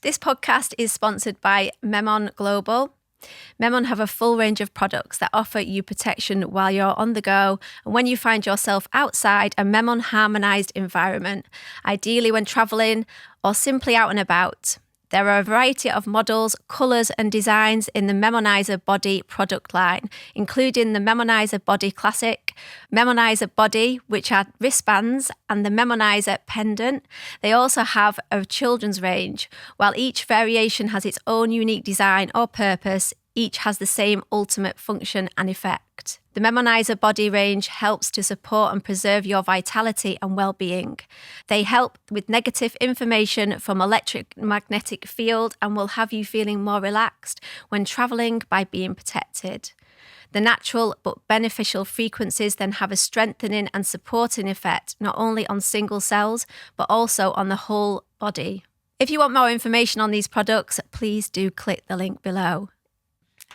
This podcast is sponsored by Memon Global. Memon have a full range of products that offer you protection while you're on the go and when you find yourself outside a Memon harmonised environment, ideally when travelling or simply out and about. There are a variety of models, colours and designs in the Memonizer Body product line, including the Memonizer Body Classic, Memonizer Body, which are wristbands, and the Memonizer Pendant. They also have a children's range. While each variation has its own unique design or purpose, each has the same ultimate function and effect. The Memonizer Body range helps to support and preserve your vitality and well-being. They help with negative information from electromagnetic field and will have you feeling more relaxed when travelling by being protected. The natural but beneficial frequencies then have a strengthening and supporting effect not only on single cells but also on the whole body. If you want more information on these products, please do click the link below.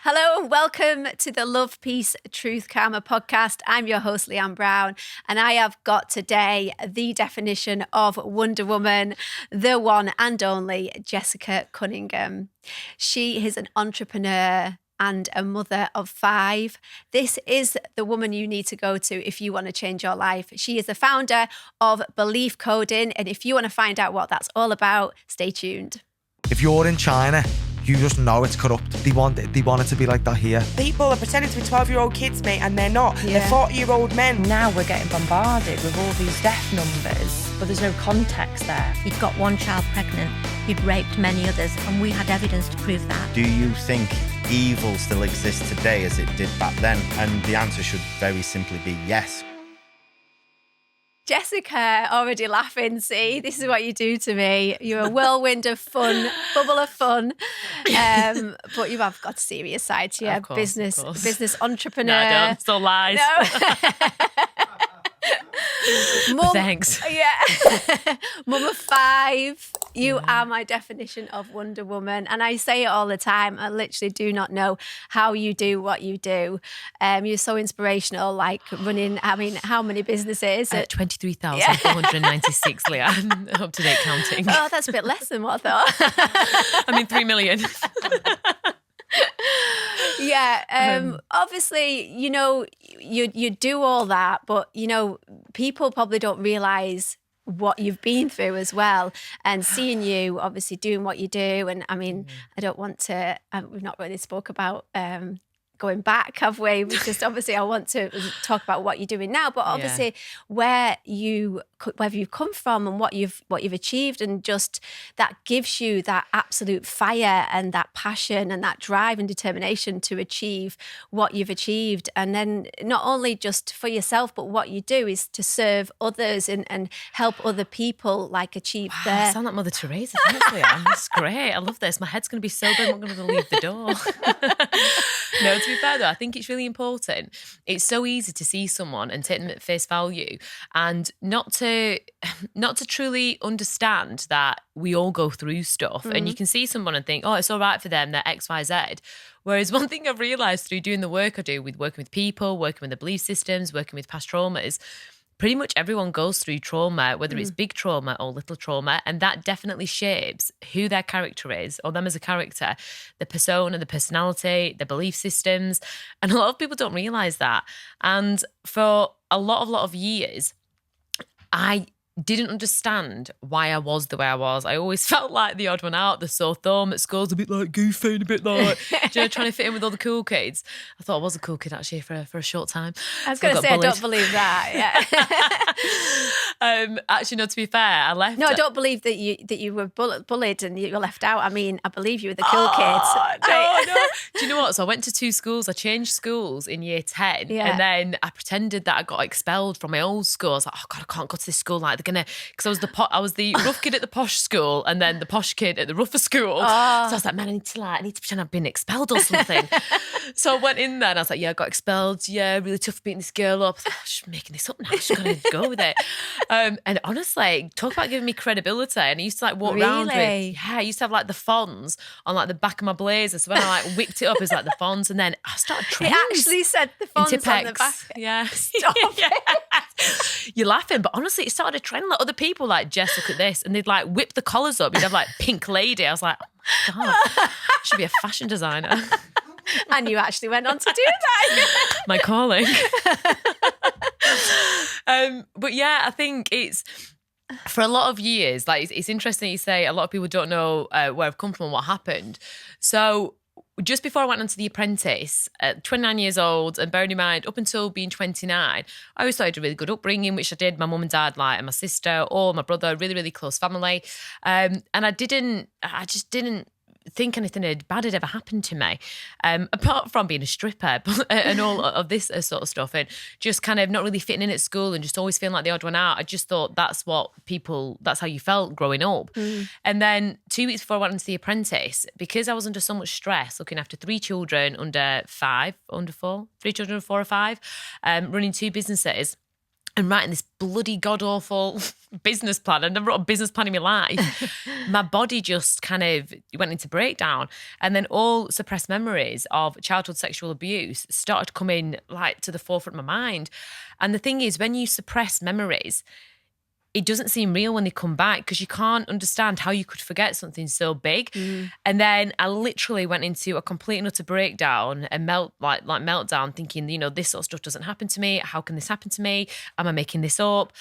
Hello and welcome to the Love, Peace, Truth, Karma podcast. I'm your host, Leanne Brown, and I have got today the definition of Wonder Woman, the one and only Jessica Cunningham. She is an entrepreneur and a mother of 5. This is the woman you need to go to if you want to change your life. She is the founder of Belief Coding, and if you want to find out what that's all about, stay tuned. If you're in China, you just know it's corrupt. They want it to be like that here. People are pretending to be 12-year-old kids, mate, and they're not. Yeah. They're 40-year-old men. Now we're getting bombarded with all these death numbers, but there's no context there. You'd got one child pregnant, you'd raped many others, and we had evidence to prove that. Do you think evil still exists today as it did back then? And the answer should very simply be yes. Jessica, already laughing. See, this is what you do to me. You're a whirlwind of fun, bubble of fun. But you have got a serious side to you. Of course, Business entrepreneur. No, I don't. Still lies. No. Mum, Thanks. Yeah. Mum of 5. You are my definition of Wonder Woman. And I say it all the time. I literally do not know how you do what you do. You're so inspirational, like running, how many businesses? 23,496, Leanne. Up to date counting. Oh, that's a bit less than what I thought. 3 million. Yeah, obviously, you do all that, but, people probably don't realise what you've been through as well, and seeing you obviously doing what you do. And I don't want to, we've not really spoke about going back, have we? We just obviously I want to talk about what you're doing now, but obviously where you've come from and what you've achieved, and just that gives you that absolute fire and that passion and that drive and determination to achieve what you've achieved. And then not only just for yourself, but what you do is to serve others and help other people like achieve their... I sound like Mother Teresa, honestly. That's great. I love this. My head's going to be so big, I'm going to leave the door. No, to be fair though, I think it's really important. It's so easy to see someone and take them at face value and not to truly understand that we all go through stuff. And you can see someone and think, oh, it's all right for them, they're X, Y, Z. Whereas one thing I've realised through doing the work I do with working with people, working with the belief systems, working with past traumas, pretty much everyone goes through trauma, whether it's big trauma or little trauma, and that definitely shapes who their character is, or them as a character, the persona, the personality, the belief systems. And a lot of people don't realise that. And for a lot of years, I didn't understand why I was the way I was. I always felt like the odd one out, the sore thumb at school, a bit like goofy and a bit like, trying to fit in with all the cool kids. I thought I was a cool kid actually for a short time. I was going to say, bullied. I don't believe that. Yeah. Actually, no, to be fair, I left. No, I don't believe that you were bullied and you were left out. I believe you were the cool kids. No. Do you know what? So I went to 2 schools. I changed schools in year 10. Yeah. And then I pretended that I got expelled from my old school. I was like, oh God, I can't go to this school. Like they're going to, because I was the rough kid at the posh school and then the posh kid at the rougher school. So I was like, man, I need to pretend I've been expelled or something. So I went in there and I was like, yeah, I got expelled. Yeah, really tough beating this girl up. I thought, I'm just making this up now. I'm just going to go with it. And honestly, talk about giving me credibility. And I used to like walk around with, I used to have like the fonts on like the back of my blazer. So when I like whipped it up, it was like the fonts. And then I started trends. It actually said the fonts on the back. Yeah. Stop it. You're laughing, but honestly, it started a trend. Like other people, like, Jess, look at this, and they'd like whip the collars up. You'd have like pink lady. I was like, oh my God, I should be a fashion designer. And you actually went on to do that. My calling. But yeah, I think it's for a lot of years, like it's interesting you say a lot of people don't know where I've come from and what happened. So just before I went on to The Apprentice, at 29 years old, and bearing in mind, up until being 29, I always thought I had a really good upbringing, which I did. My mum and dad, like, and my sister, or my brother, really, really close family. And I just didn't think anything bad had ever happened to me, apart from being a stripper and all of this sort of stuff, and just kind of not really fitting in at school and just always feeling like the odd one out. I just thought that's how you felt growing up. And then 2 weeks before I went into The Apprentice, because I was under so much stress, looking after 3 children under 4, 3 children under 4 or 5, running 2 businesses, and writing this bloody god-awful business plan. I never wrote a business plan in my life. My body just kind of went into breakdown. And then all suppressed memories of childhood sexual abuse started coming like to the forefront of my mind. And the thing is, when you suppress memories, it doesn't seem real when they come back, because you can't understand how you could forget something so big. And then I literally went into a complete and utter breakdown and meltdown, thinking, this sort of stuff doesn't happen to me. How can this happen to me? Am I making this up?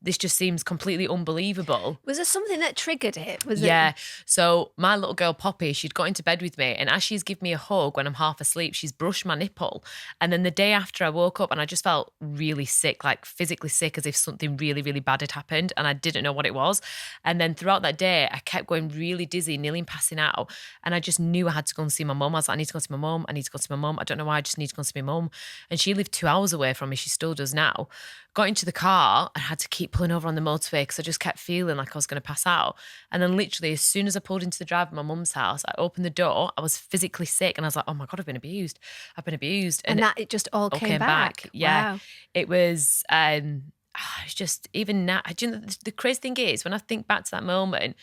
This just seems completely unbelievable. Was there something that triggered it? Yeah. So my little girl Poppy, she'd got into bed with me, and as she's given me a hug when I'm half asleep, she's brushed my nipple. And then the day after, I woke up and I just felt really sick, like physically sick, as if something really, really bad had happened, and I didn't know what it was. And then throughout that day, I kept going really dizzy, nearly passing out, and I just knew I had to go and see my mum. I was like, I need to go see my mum. I need to go see my mum. I don't know why, I just need to go and see my mum. And she lived 2 hours away from me. She still does now. Got into the car and had to keep pulling over on the motorway because I just kept feeling like I was going to pass out. And then literally, as soon as I pulled into the drive of my mum's house, I opened the door. I was physically sick, and I was like, oh my God, I've been abused. And that it just all came back. Yeah. Wow. It was... it's just, even now, the crazy thing is, when I think back to that moment,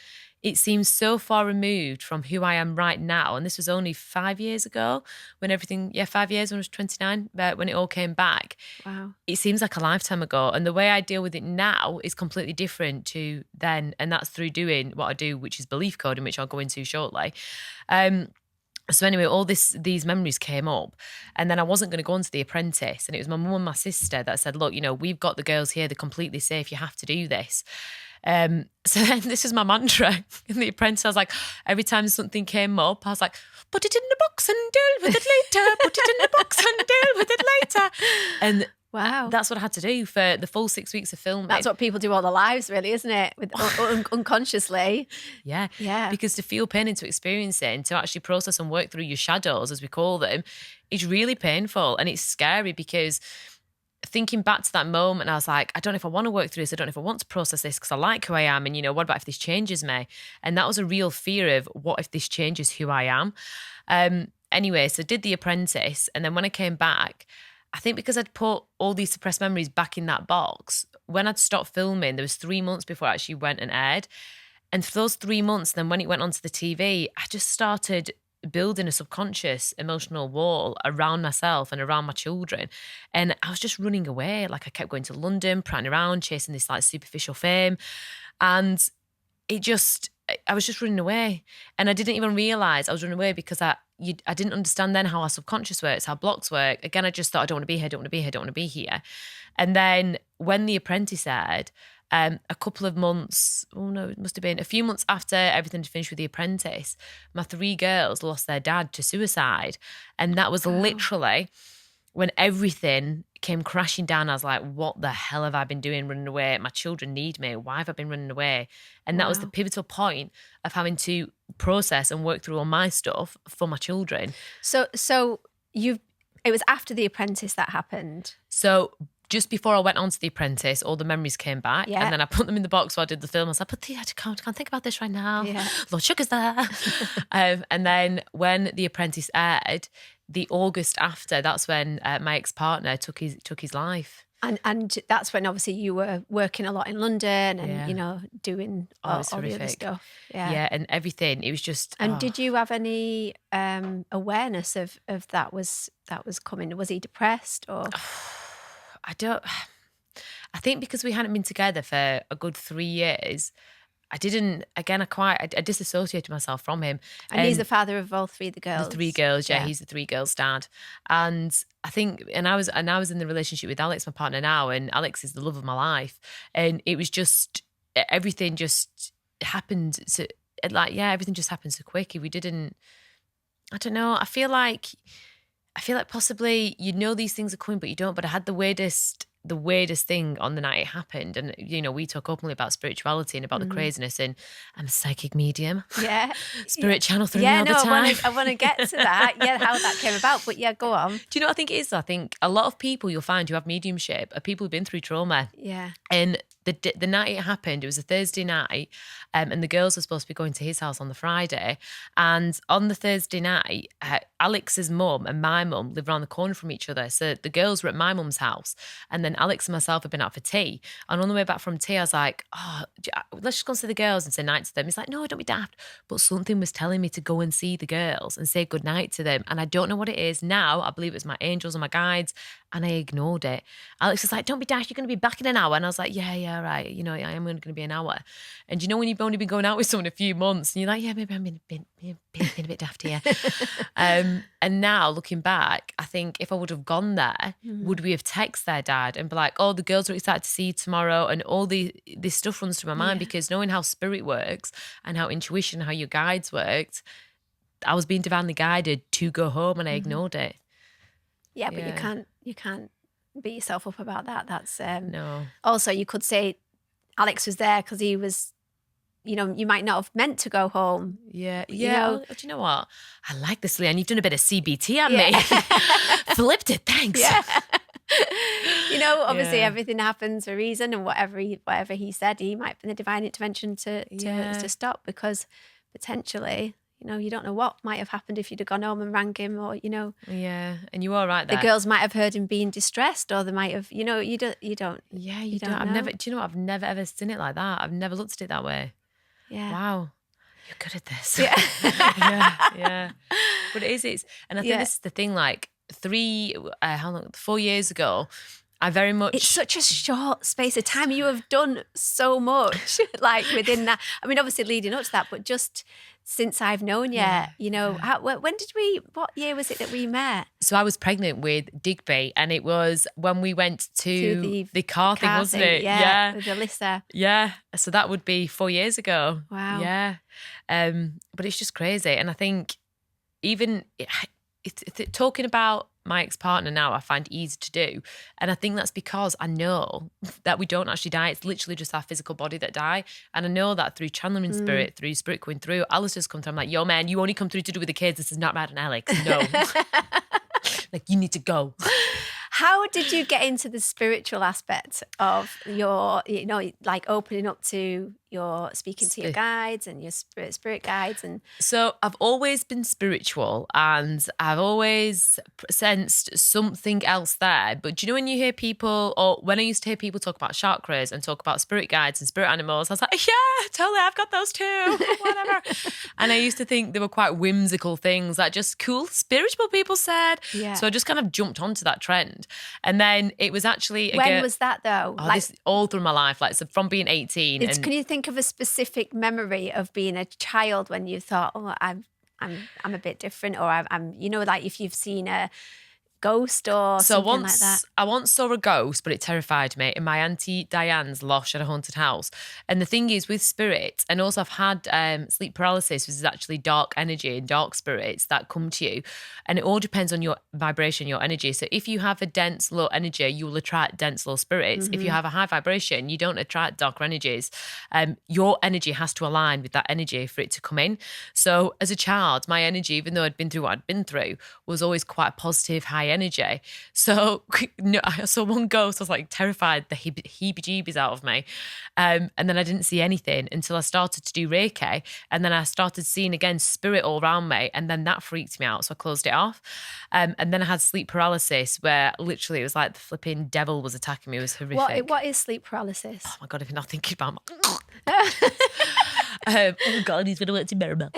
it seems so far removed from who I am right now. And this was only 5 years ago, when 5 years, when I was 29, when it all came back. Wow. It seems like a lifetime ago. And the way I deal with it now is completely different to then. And that's through doing what I do, which is belief coding, which I'll go into shortly. So anyway, all these memories came up, and then I wasn't going to go on to The Apprentice, and it was my mum and my sister that said, look, we've got the girls here, they're completely safe, you have to do this. So then this is my mantra in The Apprentice. I was like, every time something came up, I was like, put it in the box and deal with it later, put it in the box and deal with it later. And wow, that's what I had to do for the full 6 weeks of filming. That's what people do all their lives, really, isn't it? Unconsciously. Yeah. Yeah. Because to feel pain and to experience it and to actually process and work through your shadows, as we call them, it's really painful, and it's scary, because thinking back to that moment, I was like, I don't know if I want to work through this. I don't know if I want to process this, because I like who I am. And, what about if this changes me? And that was a real fear of, what if this changes who I am? Anyway, so did The Apprentice. And then when I came back, I think because I'd put all these suppressed memories back in that box, when I'd stopped filming, there was 3 months before it actually went and aired. And for those 3 months, then when it went onto the TV, I just started building a subconscious emotional wall around myself and around my children. And I was just running away. Like, I kept going to London, prattling around, chasing this like superficial fame. And I was just running away. And I didn't even realise I was running away, because I didn't understand then how our subconscious works, how blocks work. Again, I just thought, I don't want to be here, don't want to be here, don't want to be here. And then when The Apprentice aired, a couple of months, it must have been a few months after everything had finished with The Apprentice, my 3 girls lost their dad to suicide. And that was literally when everything came crashing down. I was like, what the hell have I been doing running away? My children need me. Why have I been running away? And that was the pivotal point of having to process and work through all my stuff for my children. So it was after The Apprentice that happened. So just before I went on to The Apprentice, all the memories came back. Yeah. And then I put them in the box while I did the film. I was like, I can't think about this right now. Yeah. Lord Sugar's there. And then when The Apprentice aired, the August after, that's when my ex-partner took his life. And that's when obviously you were working a lot in London and, doing all the other stuff. Yeah, and everything. It was just... And did you have any awareness of that was coming? Was he depressed or... I think because we hadn't been together for a good 3 years, I disassociated myself from him. And he's the father of all three of the girls. The 3 girls, yeah. He's the 3 girls' dad. And I think, and I was in the relationship with Alex, my partner now, and Alex is the love of my life. And it was just, everything just happened everything just happened so quick. We didn't, I don't know, I feel like possibly these things are coming, but you don't. But I had the weirdest thing on the night it happened. And, we talk openly about spirituality and about the craziness, and I'm a psychic medium. Yeah. Spirit channel through me all the time. I want to get to that. Yeah, how that came about. But yeah, go on. Do you know what I think it is? I think a lot of people you'll find who have mediumship are people who've been through trauma. Yeah. And the night it happened, it was a Thursday night, and the girls were supposed to be going to his house on the Friday. And on the Thursday night, Alex's mum and my mum live around the corner from each other. So the girls were at my mum's house, and then Alex and myself had been out for tea. And on the way back from tea, I was like, let's just go and see the girls and say night to them. He's like, no, don't be daft. But something was telling me to go and see the girls and say goodnight to them. And I don't know what it is now. I believe it's my angels and my guides. And I ignored it. Alex was like, don't be daft, you're going to be back in an hour. And I was like, yeah, right. I am going to be an hour. And when you've only been going out with someone a few months, and you're like, yeah, maybe I'm being a bit daft here. And now looking back, I think if I would have gone there, would we have texted their dad and be like, oh, the girls are excited to see you tomorrow? And all this stuff runs through my mind, because knowing how spirit works and how intuition, how your guides worked, I was being divinely guided to go home, and I ignored it. Yeah, but you can't beat yourself up about that. That's no. Also, you could say Alex was there because he was, you might not have meant to go home. Yeah. Do you know what? I like this, Leanne. You've done a bit of CBT on me. Flipped it. Thanks. Yeah. Obviously everything happens for a reason, and whatever he said, he might be the divine intervention to stop, because potentially, you don't know what might have happened if you'd have gone home and rang him, or, Yeah, and you are right there. The girls might have heard him being distressed, or they might have, you don't. Yeah, you don't I've know. never, do you know what? I've never ever seen it like that. I've never looked at it that way. Yeah. Wow. You're good at this. Yeah. yeah. But it is, and I think this is the thing, like 4 years ago, I very much... It's such a short space of time. You have done so much, like within that. I mean, obviously leading up to that, but just since I've known you, what year was it that we met? So I was pregnant with Digby, and it was when we went to the car thing, wasn't it? Yeah, with Alyssa. Yeah, so that would be 4 years ago. Wow. Yeah. But it's just crazy. And I think even talking about my ex-partner now, I find easy to do. And I think that's because I know that we don't actually die. It's literally just our physical body that die. And I know that through channeling spirit, through spirit going through, Alistair's come through. I'm like, yo, man, you only come through to do with the kids. This is not Matt and Alex. No. Like, you need to go. How did you get into the spiritual aspect of your, like opening up to your speaking to your guides and your spirit guides? And so I've always been spiritual, and I've always sensed something else there. But do you know when you hear people, or when I used to hear people talk about chakras and talk about spirit guides and spirit animals, I was like, yeah, totally, I've got those too, whatever. And I used to think they were quite whimsical things that just cool spiritual people said. Yeah. So I just kind of jumped onto that trend. And then it was actually... When was that though? This all through my life, like so from being 18. Can you think of a specific memory of being a child when you thought, oh, I'm a bit different, or I'm like if you've seen a ghost or something like that? I once saw a ghost, but it terrified me, in my Auntie Diane's loft at a haunted house. And the thing is with spirit, and also I've had sleep paralysis, which is actually dark energy and dark spirits that come to you. And it all depends on your vibration, your energy. So if you have a dense, low energy, you will attract dense, low spirits. If you have a high vibration, you don't attract darker energies. Your energy has to align with that energy for it to come in. So as a child, my energy, even though I'd been through what I'd been through, was always quite positive, high energy. So I saw one ghost, I was like terrified, the heebie-jeebies out of me. And then I didn't see anything until I started to do Reiki. And then I started seeing again spirit all around me. And then that freaked me out. So I closed it off. And then I had sleep paralysis, where literally it was like the flipping devil was attacking me. It was horrific. What is sleep paralysis? Oh my God, if you're not thinking about Oh God, he's going to work in Mirabel.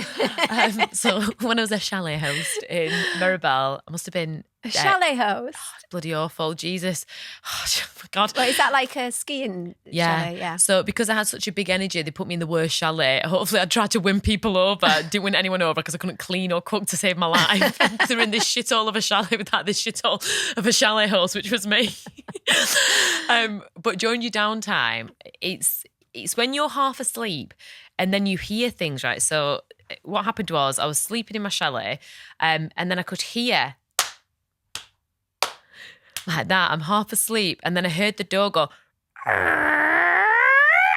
So when I was a chalet host in Mirabel, I must have been A chalet host. bloody awful. Jesus. Oh my God. Well, is that like a skiing chalet? Yeah. So because I had such a big energy, they put me in the worst chalet. Hopefully I tried to win people over. Didn't win anyone over because I couldn't clean or cook to save my life. They're in this shithole of a chalet without this shithole of a chalet host, which was me. But during your downtime, it's when you're half asleep and then you hear things, right? So what happened was I was sleeping in my chalet and then I could hear like that. I'm half asleep and then I heard the door go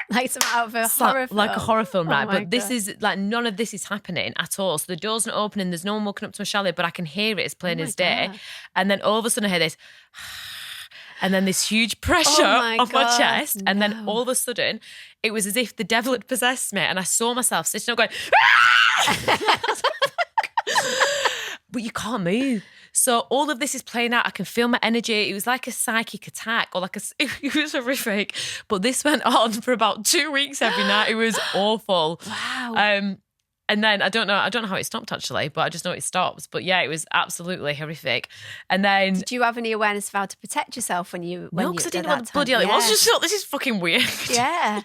Like some out of a horror film. like a horror film, right? Oh my But this God. is like none of this is happening at all. So the door's not opening, there's no one walking up to my chalet, but I can hear it as plain Oh my as day. God. And then all of a sudden I hear this and then this huge pressure my off my God, chest. And then no. all of a sudden, it was as if the devil had possessed me. And I saw myself sitting up going, but you can't move. So all of this is playing out. I can feel my energy. It was like a psychic attack or it was horrific. But this went on for about 2 weeks every night. It was awful. Wow. And then I don't know how it stopped actually, but I just know it stops. But yeah, it was absolutely horrific. And then Did you have any awareness of how to protect yourself when you? no, because I didn't know what the bloody hell it was. I just thought this is fucking weird. Yeah.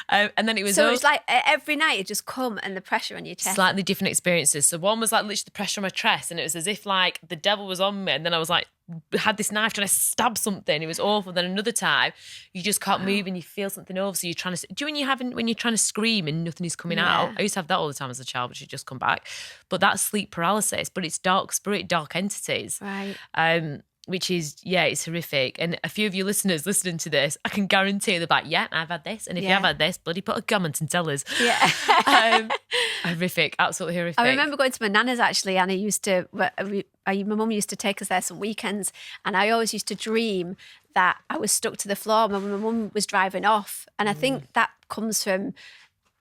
And then it was So it's like every night it just come and the pressure on your chest. slightly different experiences. So one was like literally the pressure on my chest, and it was as if like the devil was on me, and then I was like had this knife trying to stab something. It was awful. Then another time you just can't move and you feel something over, so you're trying to do when you're trying to scream and nothing is coming out. I used to have that all the time as a child, which had just come back. But that's sleep paralysis, but it's dark spirit, dark entities. Right. Which is, it's horrific. And a few of you listeners listening to this, I can guarantee they're like, yeah, I've had this. And if you have had this, bloody put a comment and tell us. Yeah. Horrific, absolutely horrific. I remember going to my nana's actually, and my mum used to take us there some weekends, and I always used to dream that I was stuck to the floor when my mum was driving off. And I think that comes from,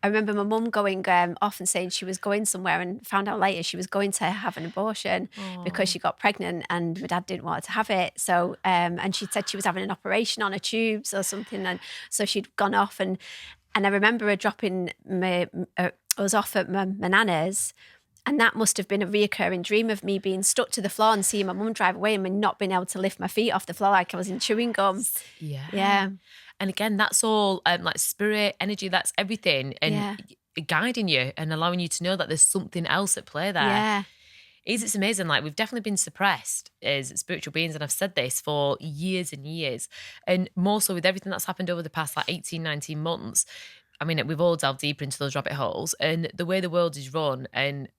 I remember my mum going off and saying she was going somewhere and found out later she was going to have an abortion because she got pregnant and my dad didn't want her to have it. So, and she said she was having an operation on her tubes or something. And so she'd gone off and I remember her dropping us off at my nana's. And that must have been a reoccurring dream of me being stuck to the floor and seeing my mum drive away and me not being able to lift my feet off the floor like I was in chewing gum. Yeah. Yeah. And again, that's all like spirit, energy, that's everything. And guiding you and allowing you to know that there's something else at play there. Yeah. It's amazing. Like we've definitely been suppressed as spiritual beings. And I've said this for years and years. And more so with everything that's happened over the past like 18, 19 months. I mean, we've all delved deeper into those rabbit holes and the way the world is run and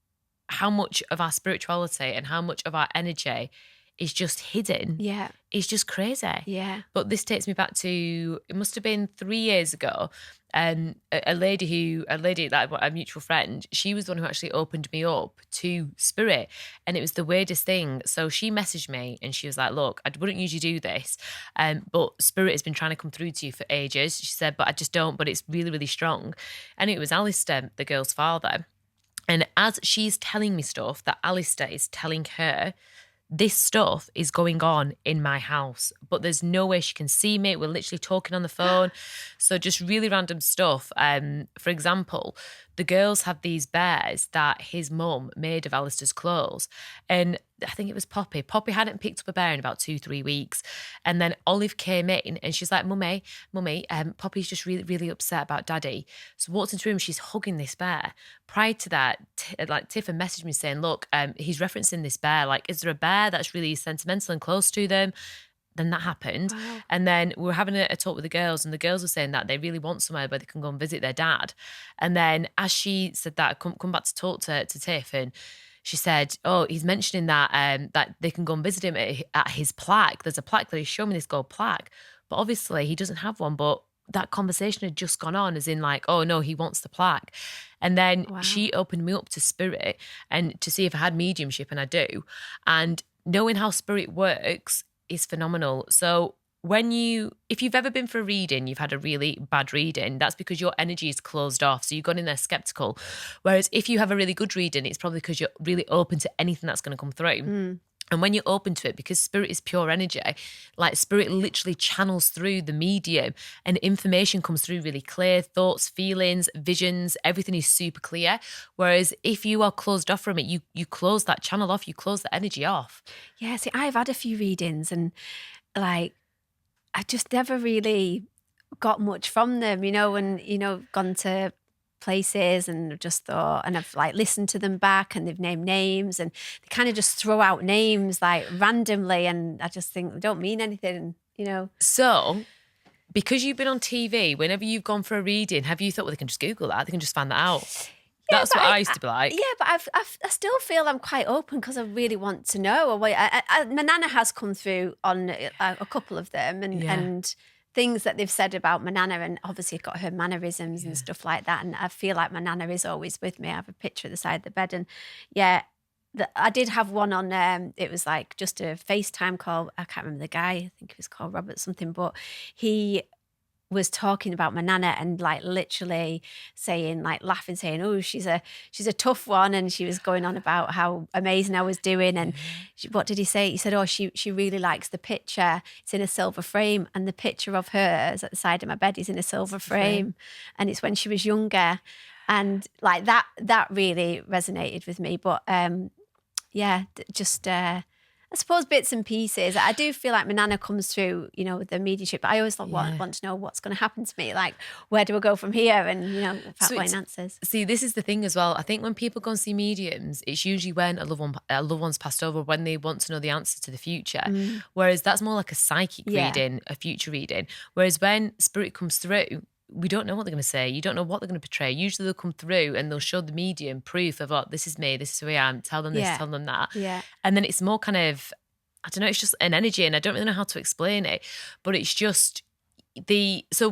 how much of our spirituality and how much of our energy is just hidden. Yeah. It's just crazy. Yeah. But this takes me back to, it must have been 3 years ago. A lady, like a mutual friend, she was the one who actually opened me up to spirit. And it was the weirdest thing. So she messaged me and she was like, look, I wouldn't usually do this. But spirit has been trying to come through to you for ages. She said, but I just don't, but it's really, really strong. And it was Alistair, the girl's father. And as she's telling me stuff that Alistair is telling her, this stuff is going on in my house, but there's no way she can see me. We're literally talking on the phone. So just really random stuff. For example, the girls have these bears that his mum made of Alistair's clothes. And I think it was Poppy. Poppy hadn't picked up a bear in about 2-3 weeks. And then Olive came in and she's like, Mummy, Poppy's just really, really upset about Daddy. So walked into the room, she's hugging this bear. Prior to that, Tiffany messaged me saying, look, he's referencing this bear. Like, is there a bear that's really sentimental and close to them? Then that happened. Wow. And then we were having a talk with the girls and the girls were saying that they really want somewhere where they can go and visit their dad. And then as she said that, I come back to talk to Tiff and she said, oh, he's mentioning that that they can go and visit him at his plaque. There's a plaque that he's showing me, this gold plaque. But obviously he doesn't have one. But that conversation had just gone on as in like, oh no, he wants the plaque. And then she opened me up to spirit and to see if I had mediumship, and I do. And knowing how spirit works is phenomenal. So if you've ever been for a reading, you've had a really bad reading, that's because your energy is closed off. So you've gone in there skeptical. Whereas if you have a really good reading, it's probably because you're really open to anything that's going to come through. And when you're open to it, because spirit is pure energy, like spirit literally channels through the medium and information comes through really clear, thoughts, feelings, visions, everything is super clear. Whereas if you are closed off from it, you close that channel off, you close the energy off. Yeah, see, I've had a few readings and like, I just never really got much from them, and, gone to places and just thought, and I've like listened to them back and they've named names and they kind of just throw out names like randomly, and I just think they don't mean anything, So, because you've been on TV, whenever you've gone for a reading, have you thought, well, they can just Google that, they can just find that out? Yeah, that's what I used to be like. Yeah, but I still feel I'm quite open because I really want to know. My nana has come through on a couple of them and things that they've said about my nana, and obviously got her mannerisms and stuff like that. And I feel like my nana is always with me. I have a picture at the side of the bed, and I did have one on. It was like just a FaceTime call. I can't remember the guy. I think he was called Robert something, but he was talking about my nana and like literally saying, like laughing, saying, "Oh, she's a tough one," and she was going on about how amazing I was doing. And what did he say? He said, "Oh, she really likes the picture. It's in a silver frame, and the picture of hers at the side of my bed is in a silver frame, and it's when she was younger." And like that really resonated with me. But I suppose bits and pieces. I do feel like my nana comes through, with the mediumship, but I always want to know what's going to happen to me. Like, where do I go from here? And, fact-finding answers. See, this is the thing as well. I think when people go and see mediums, it's usually when a loved one's passed over, when they want to know the answer to the future. Whereas that's more like a psychic reading, a future reading. Whereas when spirit comes through, we don't know what they're going to say. You don't know what they're going to portray. Usually they'll come through and they'll show the medium proof of, this is me, this is who I am, tell them this, tell them that. Yeah. And then it's more kind of, I don't know, it's just an energy, and I don't really know how to explain it, but it's just so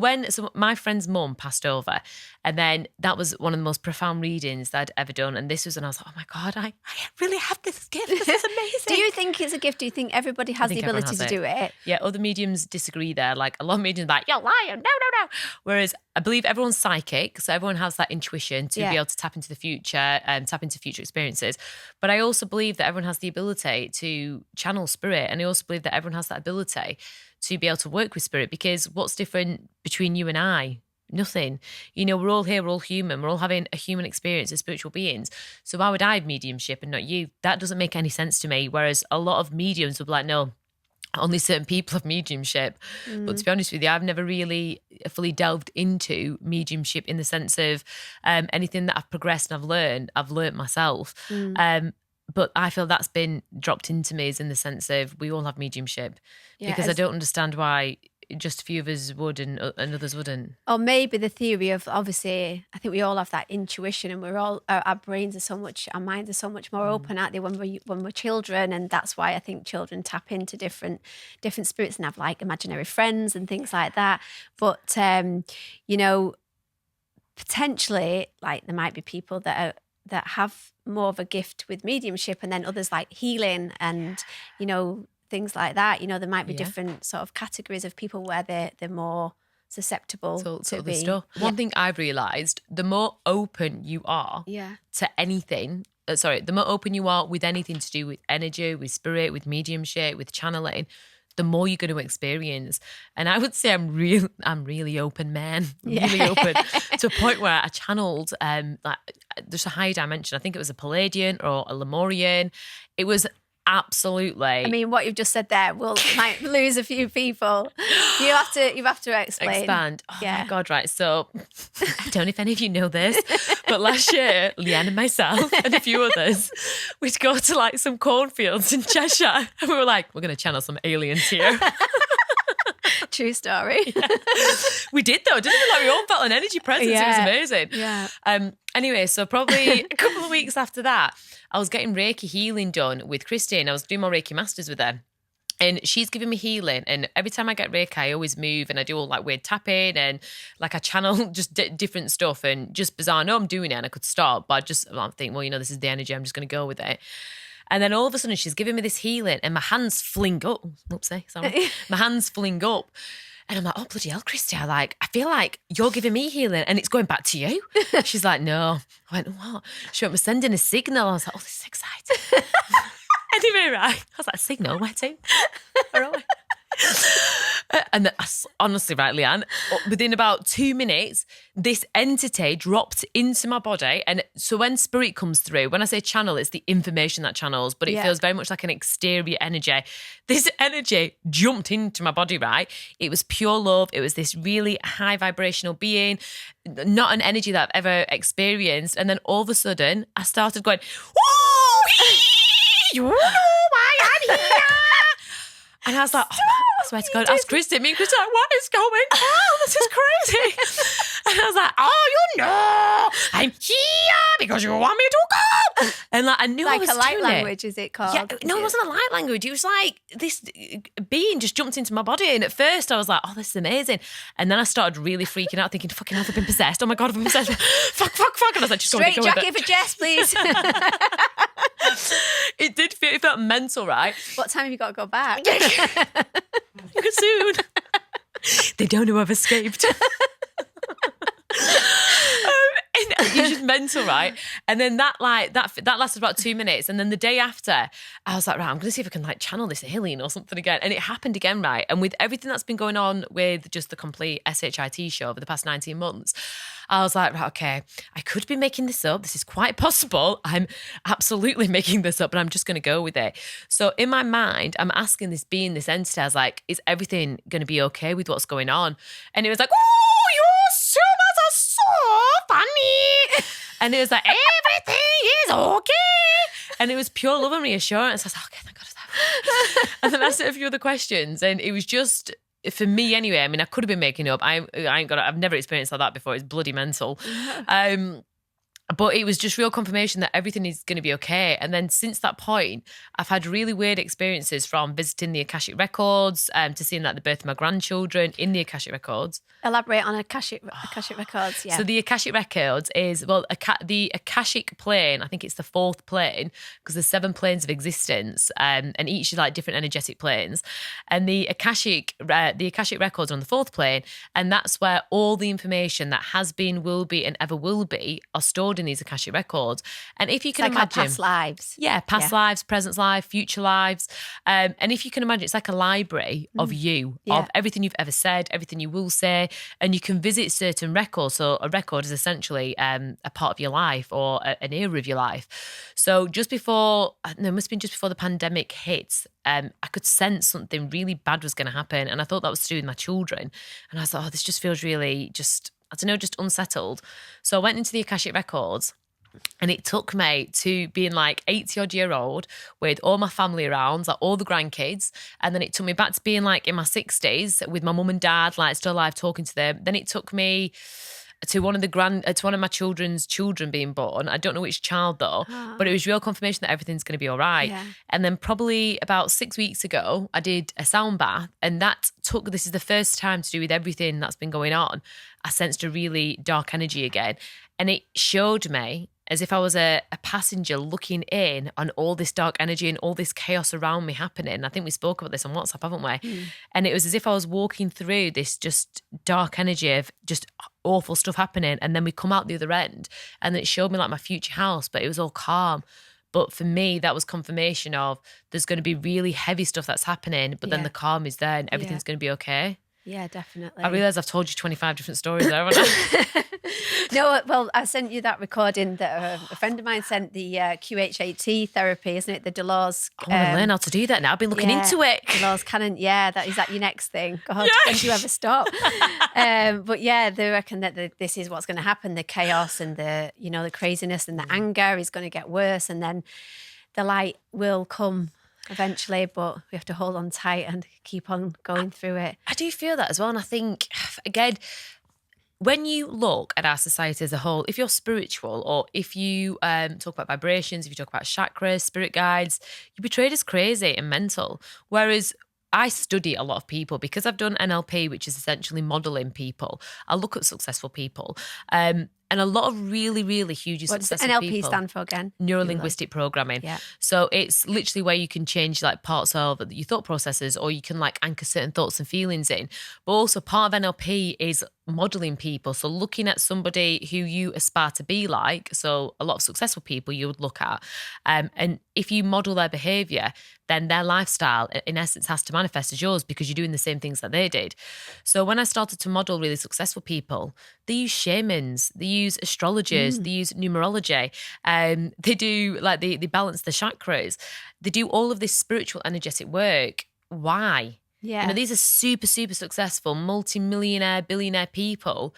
my friend's mum passed over, and then that was one of the most profound readings that I'd ever done. And this was when I was like, oh my God, I really have this gift. This is amazing. Do you think it's a gift? Do you think everybody has the ability to do it? Yeah, other mediums disagree there. Like a lot of mediums are like, you're lying, no. Whereas I believe everyone's psychic, so everyone has that intuition to be able to tap into the future and tap into future experiences. But I also believe that everyone has the ability to channel spirit, and I also believe that everyone has that ability to be able to work with spirit, because what's different between you and I? Nothing. We're all here, we're all human, we're all having a human experience as spiritual beings. So why would I have mediumship and not you? That doesn't make any sense to me. Whereas a lot of mediums will be like, no, only certain people have mediumship. But to be honest with you, I've never really fully delved into mediumship in the sense of anything that I've progressed and I've learned myself. But I feel that's been dropped into me, is in the sense of we all have mediumship, because I don't understand why just a few of us would and others wouldn't. Or maybe the theory of, obviously, I think we all have that intuition, and we're all, our brains are so much, our minds are so much more open, aren't they, when we're children. And that's why I think children tap into different spirits and have like imaginary friends and things like that. But, potentially, like there might be people that have more of a gift with mediumship, and then others like healing and, things like that. There might be different sort of categories of people where they're more susceptible to other stuff. One thing I've realised, the more open you are to anything, the more open you are with anything to do with energy, with spirit, with mediumship, with channeling, the more you're going to experience. And I would say I'm really open, man. Really open, to a point where I channeled there's a higher dimension. I think it was a Palladian or a Lemurian. It was absolutely. I mean, what you've just said there might lose a few people. You have to explain. Expand. Oh my God, right. So I don't know if any of you know this, but last year, Leanne and myself and a few others, we'd go to like some cornfields in Cheshire, and we were like, we're going to channel some aliens here. True story. We did though, didn't we? Like, we all felt an energy presence. It was amazing. Yeah. Anyway, so probably a couple of weeks after that, I was getting Reiki healing done with Christine. I was doing my Reiki Masters with her. And she's giving me healing. And every time I get Reiki, I always move and I do all like weird tapping and like I channel just different stuff and just bizarre. I know I'm doing it and I could stop, but I think, well, this is the energy. I'm just going to go with it. And then all of a sudden she's giving me this healing and my hands fling up. Oopsie, sorry. My hands fling up. And I'm like, oh, bloody hell, Christy. I feel like you're giving me healing and it's going back to you. She's like, no. I went, what? She went, we're sending a signal. I was like, oh, this is exciting. Anyway, right. I was like, signal, wedding. All right. And honestly, right, Leanne, within about 2 minutes, this entity dropped into my body. And so when spirit comes through, when I say channel, it's the information that channels, but it feels very much like an exterior energy. This energy jumped into my body, right? It was pure love. It was this really high vibrational being, not an energy that I've ever experienced. And then all of a sudden, I started going, whoa, you know why I'm here. And I was like, oh, I swear to God, ask Christy. Me and Christy like, what is going on? This is crazy. And I was like, oh, you know, I'm here because you want me to go. And like, I knew I was a light doing language, it. is it called? Yeah, no, it wasn't a light language. It was like this being just jumped into my body. And at first I was like, oh, this is amazing. And then I started really freaking out, thinking, fucking hell, I've been possessed. Oh my God, I've been possessed. Fuck. And I was like, just Straight go with jacket it. for Jess, please. It felt mental, right? What time have you got to go back? Soon. They don't know I've escaped. It's just mental, right? And then that lasted about 2 minutes. And then the day after, I was like, right, I'm going to see if I can like channel this healing or something again. And it happened again, right? And with everything that's been going on with just the complete SHIT show over the past 19 months, I was like, right, okay, I could be making this up. This is quite possible. I'm absolutely making this up, but I'm just going to go with it. So in my mind, I'm asking this being, this entity, I was like, is everything going to be okay with what's going on? And it was like, oh, your summers are so funny. And it was like, everything is okay. And it was pure love and reassurance. I was like, okay, thank God it's happening. And then I asked it a few other questions, and it was just, for me anyway, I mean, I could have been making up. I've never experienced like that before. It's bloody mental. But it was just real confirmation that everything is going to be okay. And then since that point, I've had really weird experiences, from visiting the Akashic Records to seeing like the birth of my grandchildren in the Akashic Records. Elaborate on Akashic Records, yeah. So the Akashic Records is, well, the Akashic plane, I think it's the 4th plane, because there's 7 planes of existence, and each is like different energetic planes. And the Akashic Records are on the 4th plane, and that's where all the information that has been, will be, and ever will be are stored in these Akashic Records. And if you can it's like imagine, our past lives. Yeah, past lives, present life, future lives. And if you can imagine, it's like a library of you, of everything you've ever said, everything you will say, and you can visit certain records. So a record is essentially a part of your life, or an era of your life. So it must have been just before the pandemic hit, I could sense something really bad was going to happen. And I thought that was to do with my children. And I was like, oh, this just feels really just unsettled. So I went into the Akashic Records, and it took me to being like 80 odd year old with all my family around, like all the grandkids. And then it took me back to being like in my 60s with my mum and dad, like still alive, talking to them. Then it took me to one of my children's children being born. I don't know which child though, but it was real confirmation that everything's going to be all right. Yeah. And then probably about 6 weeks ago, I did a sound bath, and this is the first time to do with everything that's been going on. I sensed a really dark energy again, and it showed me as if I was a passenger looking in on all this dark energy and all this chaos around me happening. I think we spoke about this on WhatsApp, haven't we? And it was as if I was walking through this just dark energy of just awful stuff happening. And then we come out the other end, and it showed me like my future house, but it was all calm. But for me, that was confirmation of there's going to be really heavy stuff that's happening, but then the calm is there and everything's going to be okay. Yeah, definitely. I realise I've told you 25 different stories there, haven't I? No, well, I sent you that recording that a friend of mine sent, the QHAT therapy, isn't it? The Delors. I want to learn how to do that now. I've been looking into it. Delors Canon, is that your next thing? God, when do you ever stop? But yeah, they reckon that this is what's going to happen. The chaos and the craziness and the anger is going to get worse, and then the light will come eventually, but we have to hold on tight and keep on going through it. I do feel that as well. And I think, again, when you look at our society as a whole, if you're spiritual, or if you talk about vibrations, if you talk about chakras, spirit guides, you're portrayed as crazy and mental. Whereas I study a lot of people because I've done NLP, which is essentially modelling people. I look at successful people. And a lot of really, really hugely What does successful NLP people. stand for again? Neuro-linguistic programming. Yeah. So it's literally where you can change like parts of your thought processes, or you can like anchor certain thoughts and feelings in. But also part of NLP is modeling people. So looking at somebody who you aspire to be like, so a lot of successful people you would look at. And if you model their behavior, then their lifestyle in essence has to manifest as yours because you're doing the same things that they did. So when I started to model really successful people, they use shamans, they use astrologers, they use numerology, they do like they balance the chakras, they do all of this spiritual energetic work. Why? Yeah. You know, these are super, super successful, multi-millionaire, billionaire people.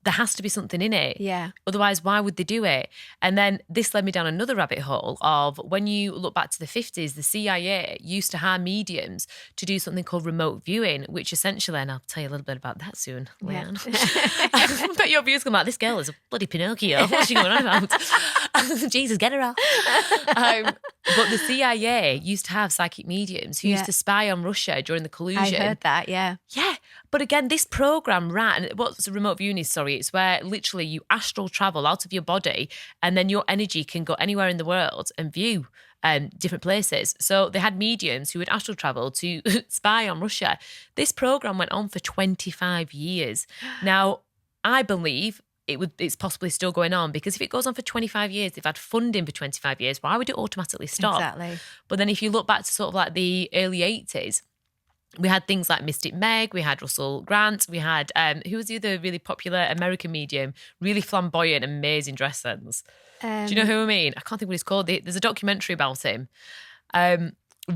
There has to be something in it. Yeah. Otherwise, why would they do it? And then this led me down another rabbit hole of when you look back to the 50s, the CIA used to hire mediums to do something called remote viewing, which essentially, and I'll tell you a little bit about that soon, Leanne. I bet your viewers come like, this girl is a bloody Pinocchio. What's she going on about? Jesus, get her off. But the CIA used to have psychic mediums who used to spy on Russia during the collusion. I heard that, yeah. Yeah. But again, this program ran, what's remote viewing is, it's where literally you astral travel out of your body and then your energy can go anywhere in the world and view different places. So they had mediums who would astral travel to spy on Russia. This program went on for 25 years. Now, I believe it's possibly still going on because if it goes on for 25 years, they've had funding for 25 years, why would it automatically stop? Exactly. But then if you look back to sort of like the early 80s, we had things like Mystic Meg, we had Russell Grant, we had, who was the other really popular American medium, really flamboyant, amazing dress sense. Do you know who I mean? I can't think what he's called. There's a documentary about him.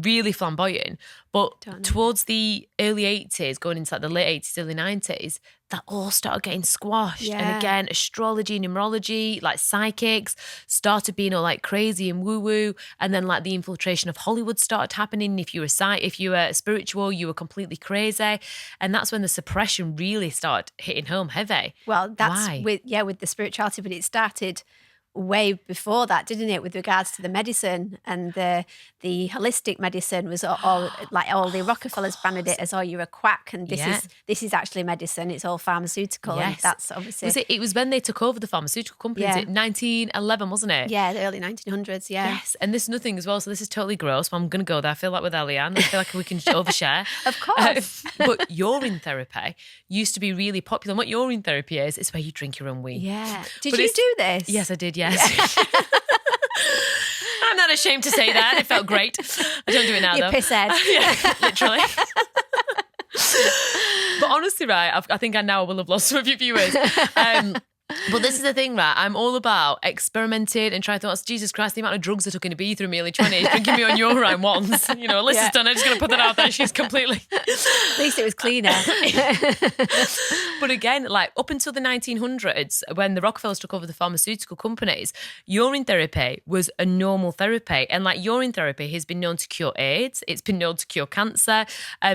Really flamboyant. But towards the early 80s, going into like the late 80s, early 90s, that all started getting squashed. Yeah. And again, astrology, numerology, like psychics started being all like crazy and woo-woo. And then like the infiltration of Hollywood started happening. If you were spiritual, you were completely crazy. And that's when the suppression really started hitting home heavy. Well, that's Why? with the spirituality, but it started way before that, didn't it? With regards to the medicine and the holistic medicine was all like all the Rockefellers branded it as, oh, you're a quack, and this is actually medicine. It's all pharmaceutical, and that's obviously it was when they took over the pharmaceutical companies. Yeah. 1911, wasn't it? Yeah, the early 1900s. Yeah. Yes, and this nothing as well. So this is totally gross. But I'm going to go there. I feel like with Eliane, I feel like we can overshare. Of course. But urine therapy used to be really popular. And what urine therapy is where you drink your own wee. Yeah. Did But you it's- do this? Yes, I did. Yes. I'm not ashamed to say that. It felt great. I don't do it now, You though. pisshead. Yeah, literally. But honestly, right, I think I now will have lost some of your viewers. But this is the thing, right? I'm all about experimenting and trying thoughts. Jesus Christ, the amount of drugs I took in Ibiza through my early 20s, drinking me on urine once. You know, Alyssa's done it. I'm just going to put that out there. She's completely... At least it was cleaner. But again, like up until the 1900s, when the Rockefellers took over the pharmaceutical companies, urine therapy was a normal therapy. And like urine therapy has been known to cure AIDS. It's been known to cure cancer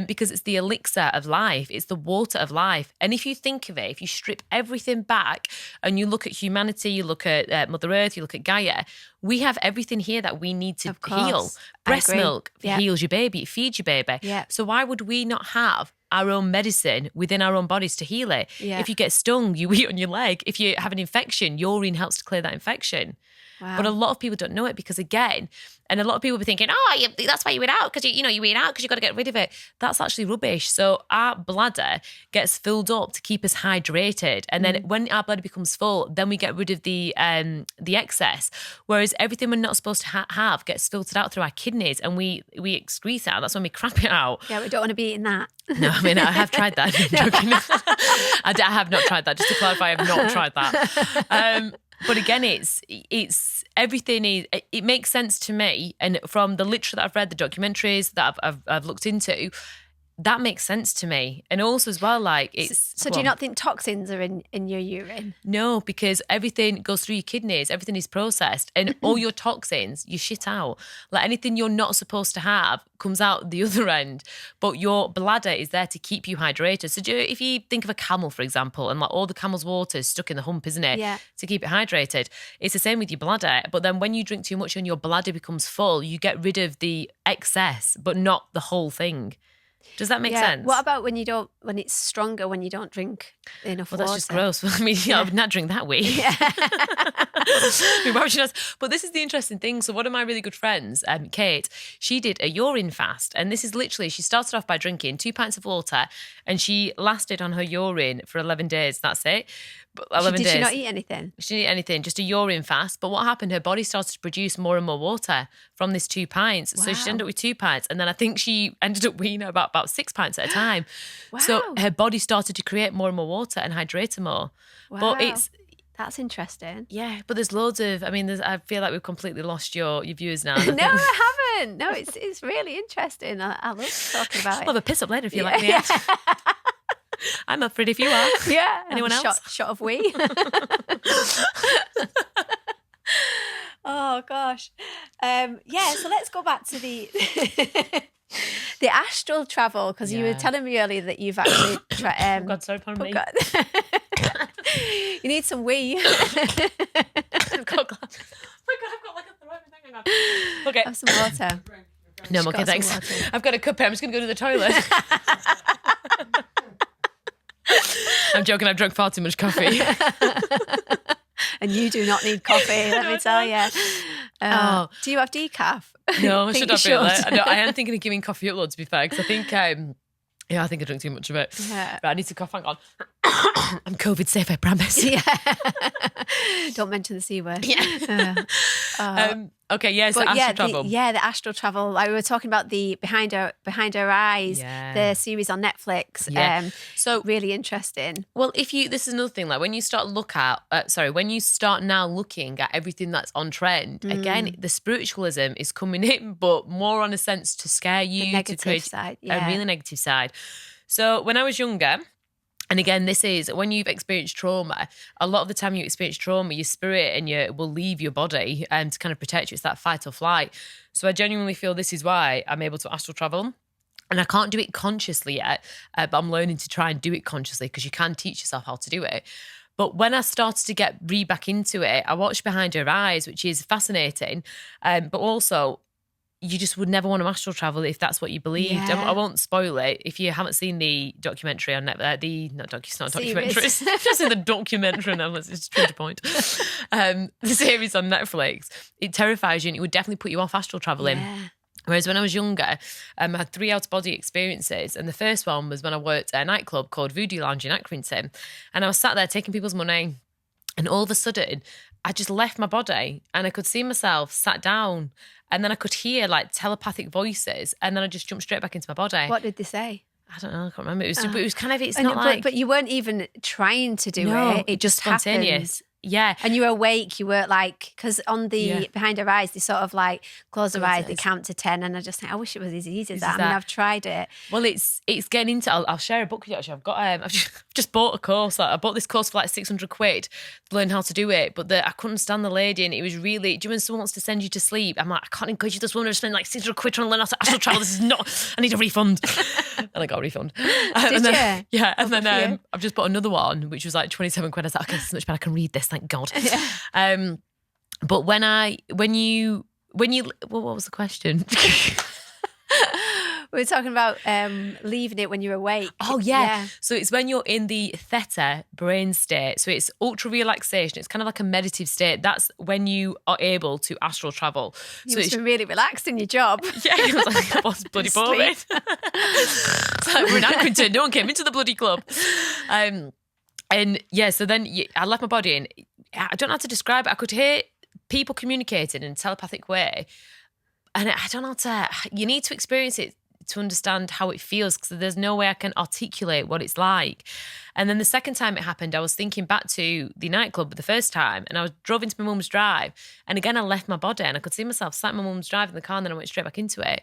because it's the elixir of life. It's the water of life. And if you think of it, if you strip everything back and you look at humanity, you look at Mother Earth, you look at Gaia, we have everything here that we need to Of course. heal. I Breast agree. milk Yeah. heals your baby, it feeds your baby. Yeah. So why would we not have our own medicine within our own bodies to heal it? Yeah. If you get stung, you eat on your leg. If you have an infection, urine helps to clear that infection. Wow. But a lot of people don't know it because, again, and a lot of people be thinking, oh, that's why you eat out, because you eat out because you've got to get rid of it. That's actually rubbish. So our bladder gets filled up to keep us hydrated, and then when our bladder becomes full, then we get rid of the excess. Whereas everything we're not supposed to have gets filtered out through our kidneys, and we excrete it out. That's when we crap it out. Yeah, we don't want to be eating that. No, I mean, I have tried that. I'm joking. I have not tried that. Just to clarify, I have not tried that. But again, it's everything is. It makes sense to me, and from the literature that I've read, the documentaries that I've looked into, that makes sense to me. And also as well, like it's. So do you not think toxins are in your urine? No, because everything goes through your kidneys, everything is processed, and all your toxins, you shit out. Like anything you're not supposed to have comes out the other end, but your bladder is there to keep you hydrated. So if you think of a camel, for example, and like all the camel's water is stuck in the hump, isn't it? Yeah. To keep it hydrated. It's the same with your bladder, but then when you drink too much and your bladder becomes full, you get rid of the excess, but not the whole thing. Does that make sense? What about when it's stronger when you don't drink enough water? Well, that's just gross. I mean, I would not drink that way. Yeah. I mean, why would she not? But this is the interesting thing. So one of my really good friends, Kate, she did a urine fast. And this is literally, she started off by drinking 2 pints of water and she lasted on her urine for 11 days. That's it. But 11 days. Did she not eat anything? She didn't eat anything, just a urine fast. But what happened, her body started to produce more and more water from this 2 pints. So she ended up with 2 pints. And then I think she ended up weaning about 6 pints at a time. Wow. So her body started to create more and more water and hydrate her more. Wow. But that's interesting. yeah, but there's loads of, I feel like we've completely lost your viewers now. No, I haven't. No, it's really interesting. I love talking about it. I'll have a piss up later if you like me. I'm up for it if you are. Yeah. Anyone else? Shot of wee. Oh gosh. So let's go back to the the astral travel, because you were telling me earlier that you've actually Oh God, sorry, pardon me. You need some wee. I've got like a throwing thing. Hang on. Okay. Have some water. No, I'm okay, got some thanks. water. I've got a cup here. I'm just going to go to the toilet. I'm joking. I've drunk far too much coffee. And you do not need coffee, let me tell you. Do you have decaf? No, I Think should you not feel should. it. No, I am thinking of giving coffee up, to be fair, because I think, I think I drank too much of it. Yeah. But I need to cough. Hang on. I'm COVID safe, I promise. Yeah. Don't mention the C word. Yeah. Okay, yes, But astral travel. the astral travel. Like we were talking about the Behind Her Eyes, Yeah. the series on Netflix. Yeah. So really interesting. Well, this is another thing, like when you start when you start now looking at everything that's on trend, again, the spiritualism is coming in, but more on a sense to scare you, The negative to create side, a yeah. really negative side. So when I was younger, and again, this is when you've experienced trauma, a lot of the time you experience trauma, your spirit and you will leave your body to kind of protect you. It's that fight or flight. So I genuinely feel this is why I'm able to astral travel. And I can't do it consciously yet, but I'm learning to try and do it consciously, because you can teach yourself how to do it. But when I started to get back into it, I watched Behind Her Eyes, which is fascinating, but also you just would never want to astral travel if that's what you believed. Yeah. I won't spoil it if you haven't seen the documentary on Netflix. It's not a documentary. Series. I've just seen the documentary on Netflix. It's a point. The series on Netflix, it terrifies you and it would definitely put you off astral traveling. Yeah. Whereas when I was younger, I had 3 out-of-body experiences. And the first one was when I worked at a nightclub called Voodoo Lounge in Accrington. And I was sat there taking people's money. And all of a sudden, I just left my body and I could see myself sat down. And then I could hear like telepathic voices. And then I just jumped straight back into my body. What did they say? I don't know. I can't remember. It was kind of, it's And- not like... but you weren't even trying to do no, it. It just spontaneous. happened. Yeah. And you were awake, you were like, because on the Yeah. Behind Her Eyes, they sort of like close their eyes, they Closes. count to 10. And I just think, I wish it was as easy as This that. is I mean, that. I've tried it. Well, it's getting into. I'll share a book with you. Actually, I've got. I've just bought a course. I bought this course for like £600 to learn how to do it. But I couldn't stand the lady, and it was really. Do you know when someone wants to send you to sleep? I'm like, I can't encourage you. This woman to spend like £600 trying to learn how to astral travel. This is not. I need a refund. And I got a refund. Did you? Yeah, and good for then you. I've just bought another one, which was like £27. I was like, okay, this is much better. I can read this. Thank God. But when you, what was the question? We were talking about leaving it when you're awake. Oh, yeah. So it's when you're in the theta brain state. So it's ultra relaxation. It's kind of like a meditative state. That's when you are able to astral travel. You So must it's be really relaxed in your job. yeah, it was like, what's bloody boring? It's like, we're in Accrington. No one came into the bloody club. And yeah, so then I left my body and I don't know how to describe it. I could hear people communicating in a telepathic way. And I don't know how to, you need to experience it to understand how it feels, because there's no way I can articulate what it's like. And then the second time it happened, I was thinking back to the nightclub the first time, and I drove into my mum's drive. And again, I left my body and I could see myself sat in my mum's drive in the car, and then I went straight back into it.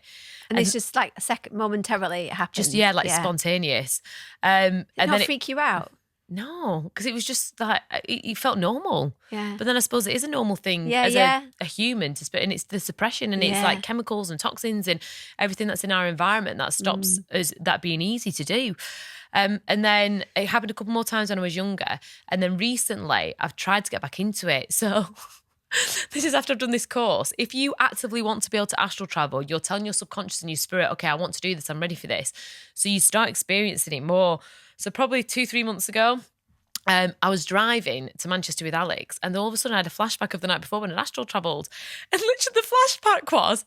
And it's just like a second, momentarily it happened. Just, spontaneous. Did And it not then freak you out? no, because it was just like, it felt normal. Yeah. But then I suppose it is a normal thing Yeah, as yeah. a human to spit, and it's the suppression, and it's Yeah. like chemicals and toxins and everything that's in our environment that stops us that being easy to do. And then it happened a couple more times when I was younger. And then recently I've tried to get back into it. So This is after I've done this course. If you actively want to be able to astral travel, you're telling your subconscious and your spirit, okay, I want to do this, I'm ready for this. So you start experiencing it more. So probably 2-3 months ago, I was driving to Manchester with Alex, and all of a sudden I had a flashback of the night before when I astral travelled. And literally the flashback was,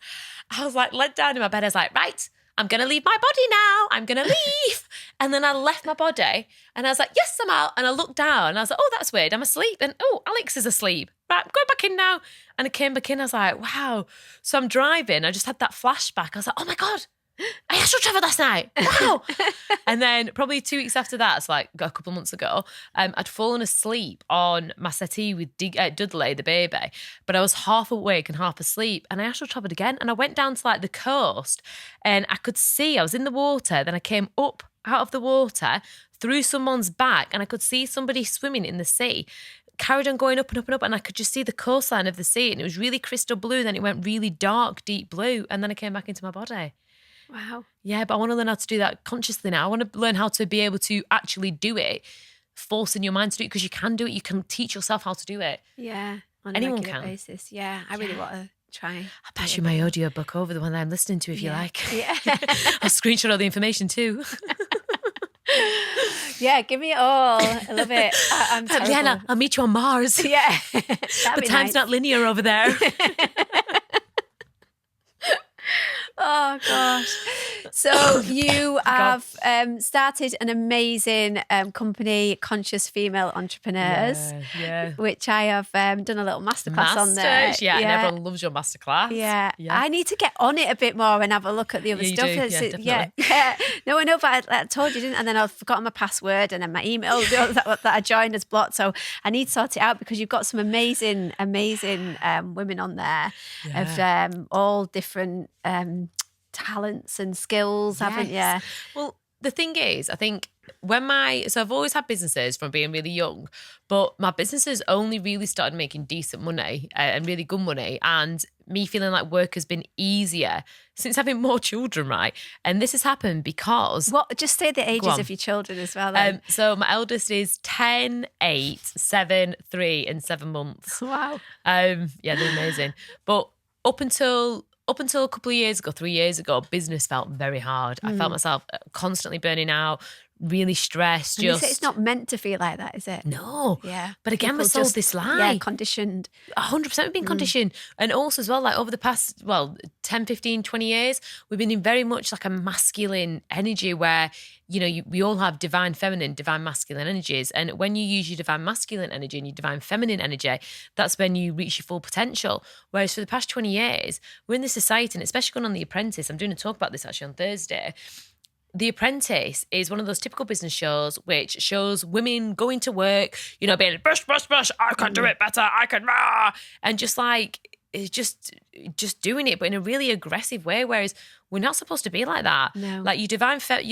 I was like led down in my bed. I was like, right, I'm going to leave my body now. I'm going to leave. And then I left my body and I was like, yes, I'm out. And I looked down and I was like, oh, that's weird. I'm asleep. And oh, Alex is asleep. Right, I'm going back in now. And I came back in. I was like, wow. So I'm driving. I just had that flashback. I was like, oh my God, I astral travelled last night. Wow. And then probably 2 weeks after that, it's like a couple of months ago, I'd fallen asleep on my settee with Dudley, the baby, but I was half awake and half asleep. And I astral travelled again. And I went down to like the coast and I could see, I was in the water. Then I came up out of the water through someone's back and I could see somebody swimming in the sea. Carried on going up and up and up, and I could just see the coastline of the sea, and it was really crystal blue. Then it went really dark, deep blue, and then I came back into my body. Wow. Yeah, but I want to learn how to do that consciously now. I want to learn how to be able to actually do it, forcing your mind to do it, because you can do it. You can teach yourself how to do it. Yeah. On Anyone a regular can. basis. Yeah. I really want to try. I'll pass you my audio book over, the one that I'm listening to, if you like. Yeah. I'll screenshot all the information too. Yeah, give me it all. I love it. I'm terrible. Vienna, I'll meet you on Mars. Yeah. The time's not linear over there. Oh gosh. So you have started an amazing company, Conscious Female Entrepreneurs, which I have done a little masterclass on there. Yeah, and everyone loves your masterclass. Yeah. I need to get on it a bit more and have a look at the other stuff. Yeah, yeah. No, I know, but I told you, didn't, and then I've forgotten my password, and then my email that I joined is blocked. So I need to sort it out, because you've got some amazing women on there of all different talents and skills, haven't you? Well, the thing is, I think so I've always had businesses from being really young, but my businesses only really started making decent money and really good money, and me feeling like work has been easier since having more children, right? And this has happened because... Just say the ages of your children as well. Then. So my eldest is 10, 8, 7, 3 and 7 months. Wow. Yeah, they're amazing. But up until a couple of years ago, 3 years ago, business felt very hard. I felt myself constantly burning out, really stressed. And it's not meant to feel like that, is it? No. Yeah. But again, we're sold this lie. Yeah, conditioned. 100% we've been conditioned. And also as well, like over the past, 10, 15, 20 years, we've been in very much like a masculine energy where, we all have divine feminine, divine masculine energies. And when you use your divine masculine energy and your divine feminine energy, that's when you reach your full potential. Whereas for the past 20 years, we're in this society, and especially going on The Apprentice, I'm doing a talk about this actually on Thursday. The Apprentice is one of those typical business shows which shows women going to work, being brush, I can do it better, I can, and just like, it's just doing it, but in a really aggressive way, whereas we're not supposed to be like that. No. Like your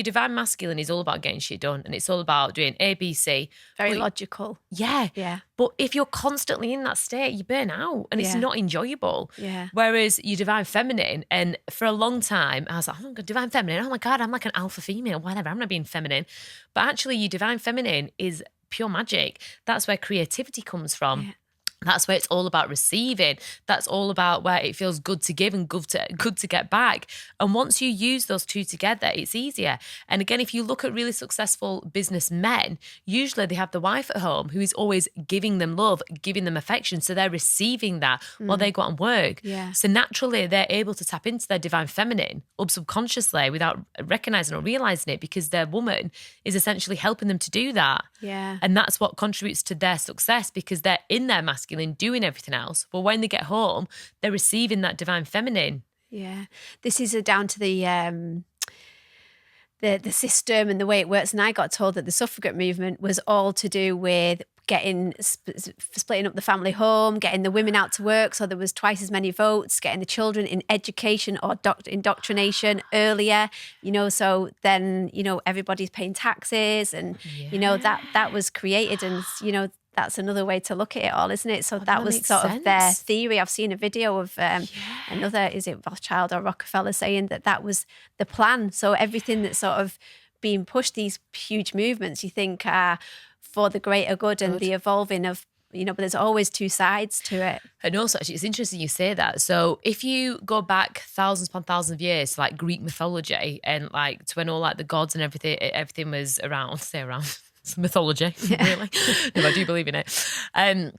divine masculine is all about getting shit done, and it's all about doing A, B, C. Very logical. Yeah. Yeah. But if you're constantly in that state, you burn out and it's not enjoyable. Yeah. Whereas your divine feminine, and for a long time, I was like, oh, divine feminine, oh my God, I'm like an alpha female, whatever, I'm not being feminine. But actually your divine feminine is pure magic. That's where creativity comes from. Yeah. That's where it's all about receiving. That's all about where it feels good to give and good to get back. And once you use those two together, it's easier. And again, if you look at really successful businessmen, usually they have the wife at home who is always giving them love, giving them affection. So they're receiving that while they go out and work. Yeah. So naturally, they're able to tap into their divine feminine subconsciously without recognizing or realizing it, because their woman is essentially helping them to do that. Yeah. And that's what contributes to their success, because they're in their masculine doing everything else. But when they get home, they're receiving that divine feminine. Yeah. This is down to the system and the way it works. And I got told that the suffragette movement was all to do with splitting up the family home, getting the women out to work so there was twice as many votes, getting the children in education or indoctrination earlier, so then, everybody's paying taxes and, that was created, and, that's another way to look at it all, isn't it? So that was sort of their theory. I've seen a video of another, is it Rothschild or Rockefeller, saying that was the plan. So everything that's sort of being pushed, these huge movements, you think are for the greater good and the evolving of but there's always two sides to it. And also, actually, it's interesting you say that. So if you go back thousands upon thousands of years to like Greek mythology and like to when all like the gods and everything was around, it's mythology, really. No, I do believe in it.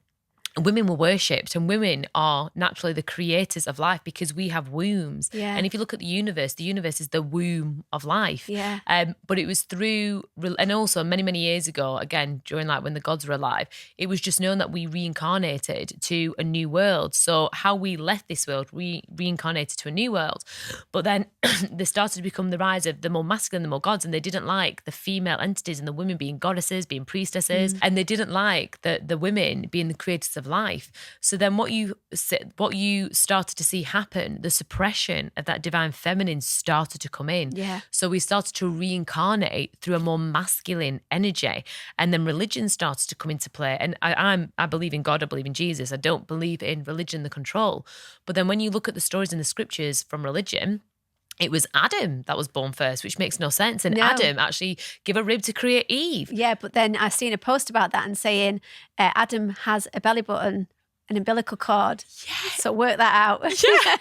Women were worshipped, and women are naturally the creators of life because we have wombs. Yeah. And if you look at the universe is the womb of life. Yeah. But it was through, and also many, many years ago, again, during like when the gods were alive, it was just known that we reincarnated to a new world. So how we left this world, we reincarnated to a new world. But then there started to become the rise of the more masculine, the more gods, and they didn't like the female entities and the women being goddesses, being priestesses, and they didn't like the women being the creators of life. So then what you started to see happen, the suppression of that divine feminine started to come in. Yeah. So we started to reincarnate through a more masculine energy, and then religion started to come into play. And I believe in God, I believe in Jesus. I don't believe in religion, the control. But then when you look at the stories in the scriptures from religion, it was Adam that was born first, which makes no sense. And No. Adam actually gave a rib to create Eve. Yeah, but then I've seen a post about that and saying Adam has a belly button, an umbilical cord. Yeah. So work that out. Yeah.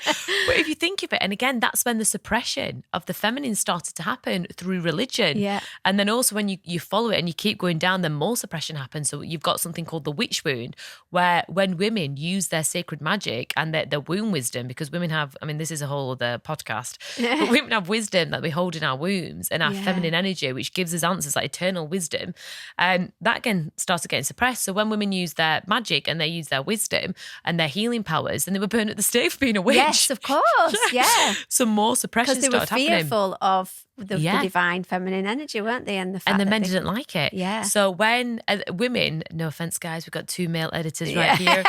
But if you think of it, and again, that's when the suppression of the feminine started to happen through religion. Yeah. And then also when you follow it and you keep going down, then more suppression happens. So you've got something called the witch wound, where when women use their sacred magic and their womb wisdom, because women have, this is a whole other podcast, but women have wisdom that we hold in our wombs and our feminine energy, which gives us answers like eternal wisdom. And that again started getting suppressed. So when women use their magic and they use their wisdom and their healing powers, and they were burned at the stake for being a witch. Yes, of course. Yeah. Some more suppression Because they were started happening. fearful of the divine feminine energy, weren't they? And the fact And the that men they- didn't like it. Yeah. So when women, no offense, guys, we've got two male editors right here.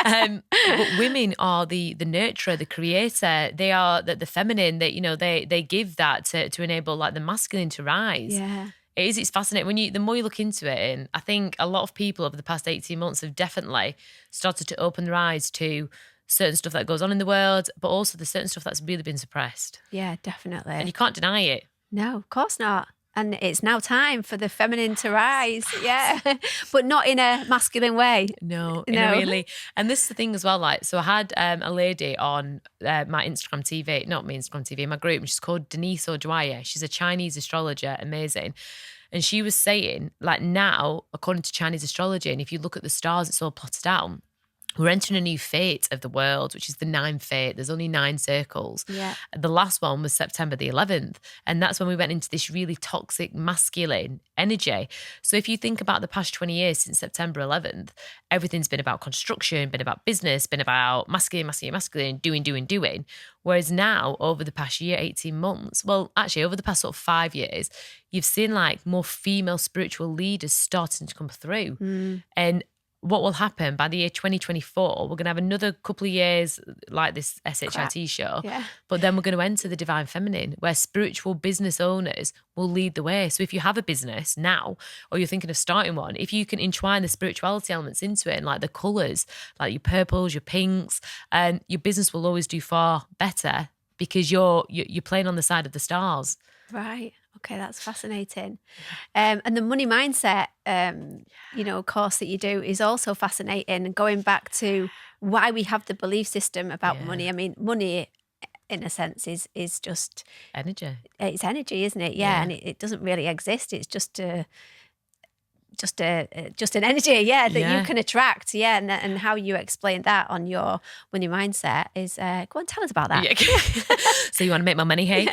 But women are the nurturer, the creator. They are the feminine. That they give that to enable like the masculine to rise. Yeah. It's fascinating the more you look into it. And I think a lot of people over the past 18 months have definitely started to open their eyes to certain stuff that goes on in the world, but also the certain stuff that's really been suppressed. Yeah, definitely. And you can't deny it. No, of course not. And it's now time for the feminine to rise. Yeah. But not in a masculine way. No, No. really. And this is the thing as well. Like, so I had a lady on my Instagram TV, not my Instagram TV, my group. She's called Denise O'Dwyer. She's a Chinese astrologer, amazing. And she was saying, like, now, according to Chinese astrology, and if you look at the stars, it's all plotted out. We're entering a new fate of the world, which is the 9th fate. There's only 9 circles. Yeah. The last one was September the 11th. And that's when we went into this really toxic masculine energy. So if you think about the past 20 years since September 11th, everything's been about construction, been about business, been about masculine, doing. Whereas now, over the past year, 18 months, well, actually over the past sort of 5 years, you've seen like more female spiritual leaders starting to come through. And what will happen by the year 2024, we're going to have another couple of years like this SHIT show, Yeah. but then we're going to enter the divine feminine where spiritual business owners will lead the way. So if you have a business now, or you're thinking of starting one, if you can entwine the spirituality elements into it and like the colours, like your purples, your pinks, your business will always do far better because you're playing on the side of the stars. Right. Okay, that's fascinating. And the money mindset, course that you do is also fascinating. And going back to why we have the belief system about money. Money, in a sense, is just Energy. It's energy, isn't it? Yeah, and it doesn't really exist. It's just an energy, that you can attract, and how you explain that on your money mindset is go on, tell us about that. Yeah. So you want to make my money, hey?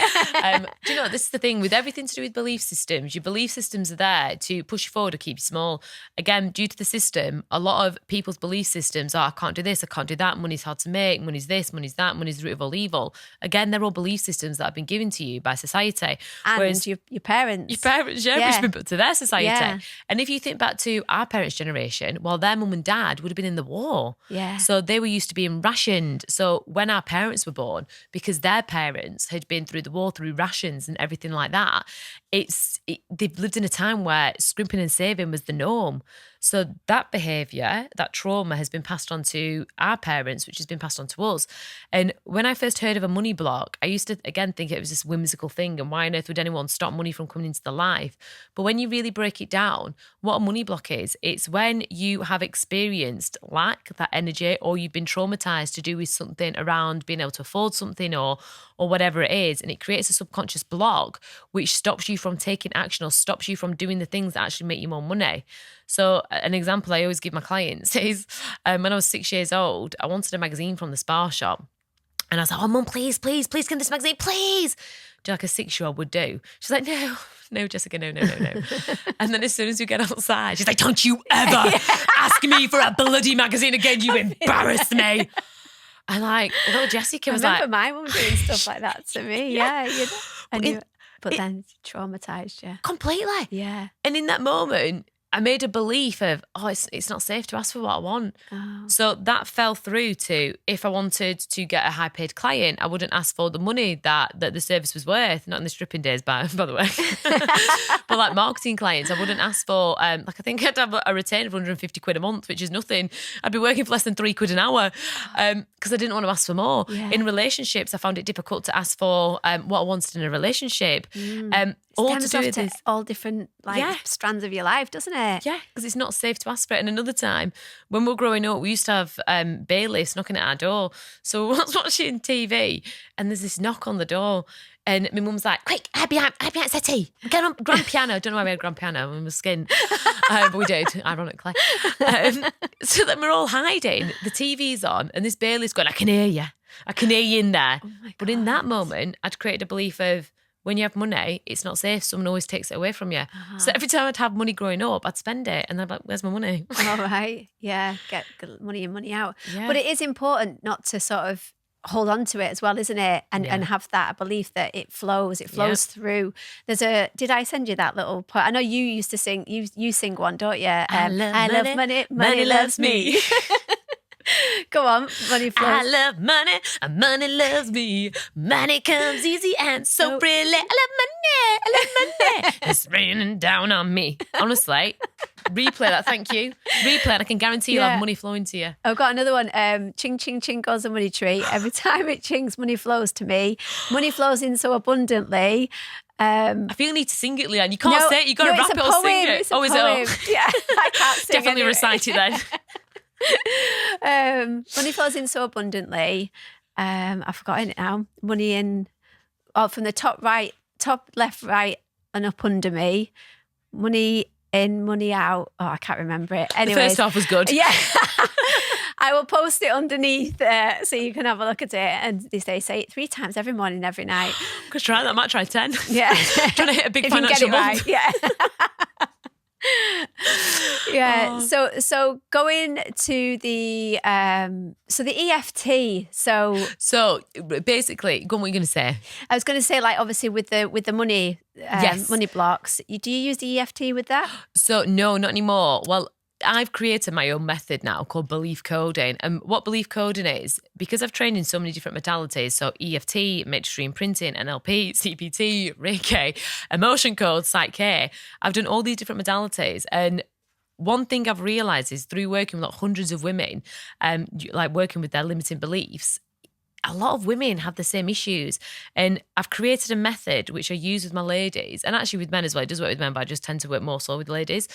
Do you know, this is the thing with everything to do with belief systems. Your belief systems are there to push you forward or keep you small. Again, due to the system, a lot of people's belief systems are, I can't do this, I can't do that, money's hard to make, money's this, money's that, money's the root of all evil. Again, they're all belief systems that have been given to you by society. And Whereas your parents. your parents, which have been put to their society. Yeah. And if you think back to our parents' generation, well, their mum and dad would have been in the war. Yeah. So they were used to being rationed. So when our parents were born, because their parents had been through the war, through rations and everything like that, they've lived in a time where scrimping and saving was the norm. So that behaviour, that trauma has been passed on to our parents, which has been passed on to us. And when I first heard of a money block, I used to, again, think it was this whimsical thing and why on earth would anyone stop money from coming into their life? But when you really break it down, what a money block is, it's when you have experienced lack, that energy, or you've been traumatised to do with something around being able to afford something or whatever it is, and it creates a subconscious block which stops you from taking action or stops you from doing the things that actually make you more money. So an example I always give my clients is when I was 6 years old, I wanted a magazine from the Spar shop. And I was like, oh, Mum, please, can this magazine, please? Do like a 6-year-old would do. She's like, no, Jessica, no. And then as soon as we get outside, she's like, don't you ever ask me for a bloody magazine again. You embarrass me. And like, little Jessica was I remember like... my mum doing stuff like that to me. Yeah. You know. But then traumatised you. Completely. Yeah. And in that moment, I made a belief of, it's not safe to ask for what I want. Oh. So that fell through to, if I wanted to get a high paid client, I wouldn't ask for the money that the service was worth, not in the stripping days, by the way. But like marketing clients, I wouldn't ask for, I think I'd have a return of 150 quid a month, which is nothing. I'd be working for less than 3 quid an hour because I didn't want to ask for more. Yeah. In relationships, I found it difficult to ask for what I wanted in a relationship. All to do with this. All different strands of your life, doesn't it? Yeah, because it's not safe to ask for it. And another time, when we were growing up, we used to have bailiffs knocking at our door. So I was watching TV and there's this knock on the door. And my mum's like, quick, hide behind settee. Get on grand piano. I don't know why we had grand piano on my skin. But we did, ironically. So then we're all hiding. The TV's on and this bailiff's going, I can hear you. I can hear you in there. Oh my But in that God. moment, I'd created a belief of, when you have money, it's not safe. Someone always takes it away from you. So every time I'd have money growing up, I'd spend it. And I'd be like, where's my money? All right. Yeah. Get money in, money out. Yeah. But it is important not to sort of hold on to it as well, isn't it? And have that belief that it flows through. Did I send you that little part? I know you used to sing, you sing one, don't you? I love money, money loves me. Go on, money flows. I love money, and money loves me. Money comes easy and so freely. I love money. It's raining down on me. Honestly, replay that, thank you. Replay it, I can guarantee you'll have money flowing to you. I've got another one. Ching, ching, ching goes the money tree. Every time it chings, money flows to me. Money flows in so abundantly. I feel you need to sing it, Leanne. You can't say it, you've got to rap it or sing it. It's a poem. Is it? Yeah, I can't sing Definitely anyway. recite it then. Money flows in so abundantly. I've forgotten it now. Money in, from the top left, right, and up under me. Money in, money out. Oh, I can't remember it. Anyways, The first half was good. Yeah. I will post it underneath so you can have a look at it. And they say it 3 times every morning, every night. I'm going to try that. I might try 10. Yeah. Trying to hit a big If you can get financial it month. right. Yeah. Yeah. So going to the the EFT. So basically, go on, what are you going to say? I was going to say, like, obviously with the money, Yes. money blocks. Do you use the EFT with that? So no, not anymore. Well, I've created my own method now called belief coding. And what belief coding is, because I've trained in so many different modalities, so EFT, mainstream printing, NLP, CPT, Reiki, emotion code, Psych K, I've done all these different modalities. And one thing I've realised is through working with like hundreds of women, like working with their limiting beliefs, a lot of women have the same issues. And I've created a method which I use with my ladies, and actually with men as well. It does work with men, but I just tend to work more so with ladies.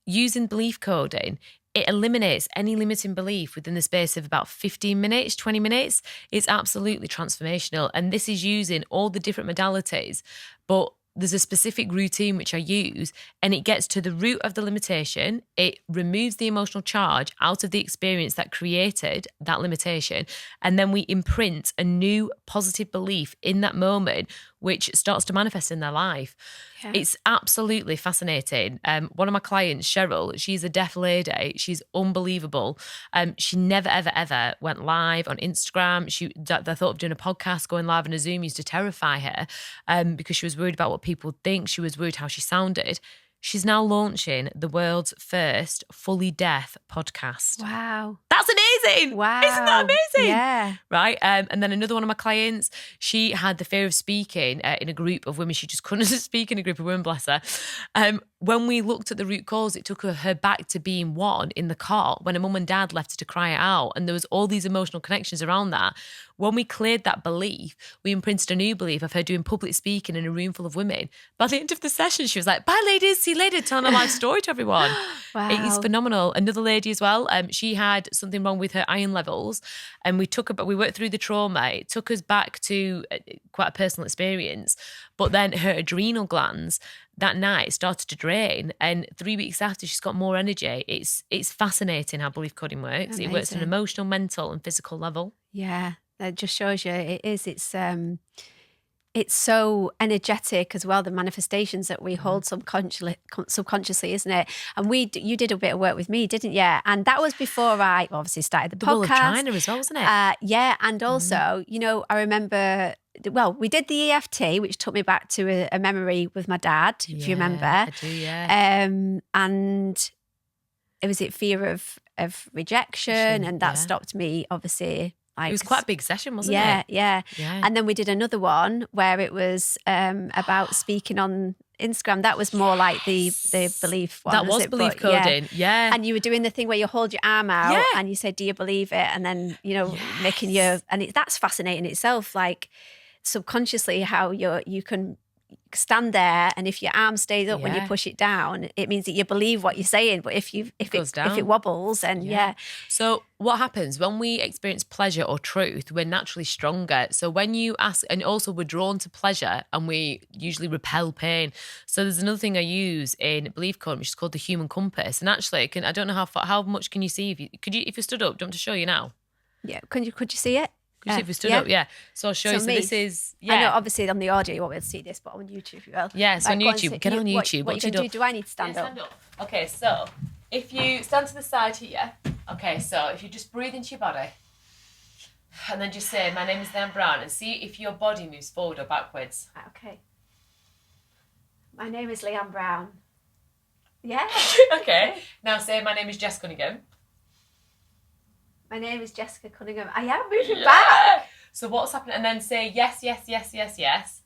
Using belief coding, it eliminates any limiting belief within the space of about 15 minutes, 20 minutes. It's absolutely transformational. And this is using all the different modalities, but there's a specific routine which I use, and it gets to the root of the limitation. It removes the emotional charge out of the experience that created that limitation. And then we imprint a new positive belief in that moment, which starts to manifest in their life. Yeah. It's absolutely fascinating. One of my clients, Cheryl, she's a deaf lady. She's unbelievable. She never, ever, ever went live on Instagram. The thought of doing a podcast, going live on a Zoom used to terrify her because she was worried about what people would think. She was worried how she sounded. She's now launching the world's first fully deaf podcast. Wow. That's amazing. Wow. Isn't that amazing? Yeah. Right. And then another one of my clients, she had the fear of speaking in a group of women. She just couldn't speak in a group of women, bless her. when we looked at the root cause, it took her back to being one in the cot when her mum and dad left her to cry it out. And there was all these emotional connections around that. When we cleared that belief, we imprinted a new belief of her doing public speaking in a room full of women. By the end of the session, she was like, bye ladies, see you later, telling her life story to everyone. Wow. It is phenomenal. Another lady as well, she had something wrong with her iron levels, and we worked through the trauma. It took us back to quite a personal experience, but then her adrenal glands that night started to drain, and 3 weeks after she's got more energy. It's fascinating how belief coding works. Amazing. It works on an emotional, mental and physical level. Yeah, that just shows you it is. It's so energetic as well, the manifestations that we hold subconsciously, isn't it? And you did a bit of work with me, didn't you? And that was before I obviously started the The podcast. whole of China as well, wasn't it? Yeah, and also, I remember, well, we did the EFT, which took me back to a memory with my dad, if you remember. I do, yeah. And it was fear of rejection, and that yeah. stopped me, obviously. Like, It was quite a big session, wasn't yeah, it? Yeah. Yeah. And then we did another one where it was about speaking on Instagram. That was more like the belief one. That was belief But, yeah. coding, yeah. And you were doing the thing where you hold your arm out Yeah. and you say, do you believe it? And then, making that's fascinating in itself, like subconsciously how you can stand there, and if your arm stays up when you Yeah. push it down, it means that you believe what you're saying. But if it wobbles, and So what happens when we experience pleasure or truth, we're naturally stronger. So when you ask, and also we're drawn to pleasure and we usually repel pain. So there's another thing I use in belief code, which is called the human compass. And actually, I don't know how much can you see if you stood up? Do you want to show you now? Yeah. Could you see it? Could you see if we stood up? Yeah. So I'll show you. So me. this is, I know, obviously on the audio you won't be able to see this, but on YouTube you will. Yeah, so on go YouTube. so Get on YouTube. What you do? do? Do I need to stand up? Stand up. Okay, so if you stand to the side here, okay, so if you just breathe into your body and then just say, my name is Dan Brown, and see if your body moves forward or backwards. Okay. My name is Leanne Brown. Yeah. Okay, now say, my name is Jess Cunningham. My name is Jessica Cunningham. I am moving back. So what's happening? And then say yes, yes, yes, yes, yes.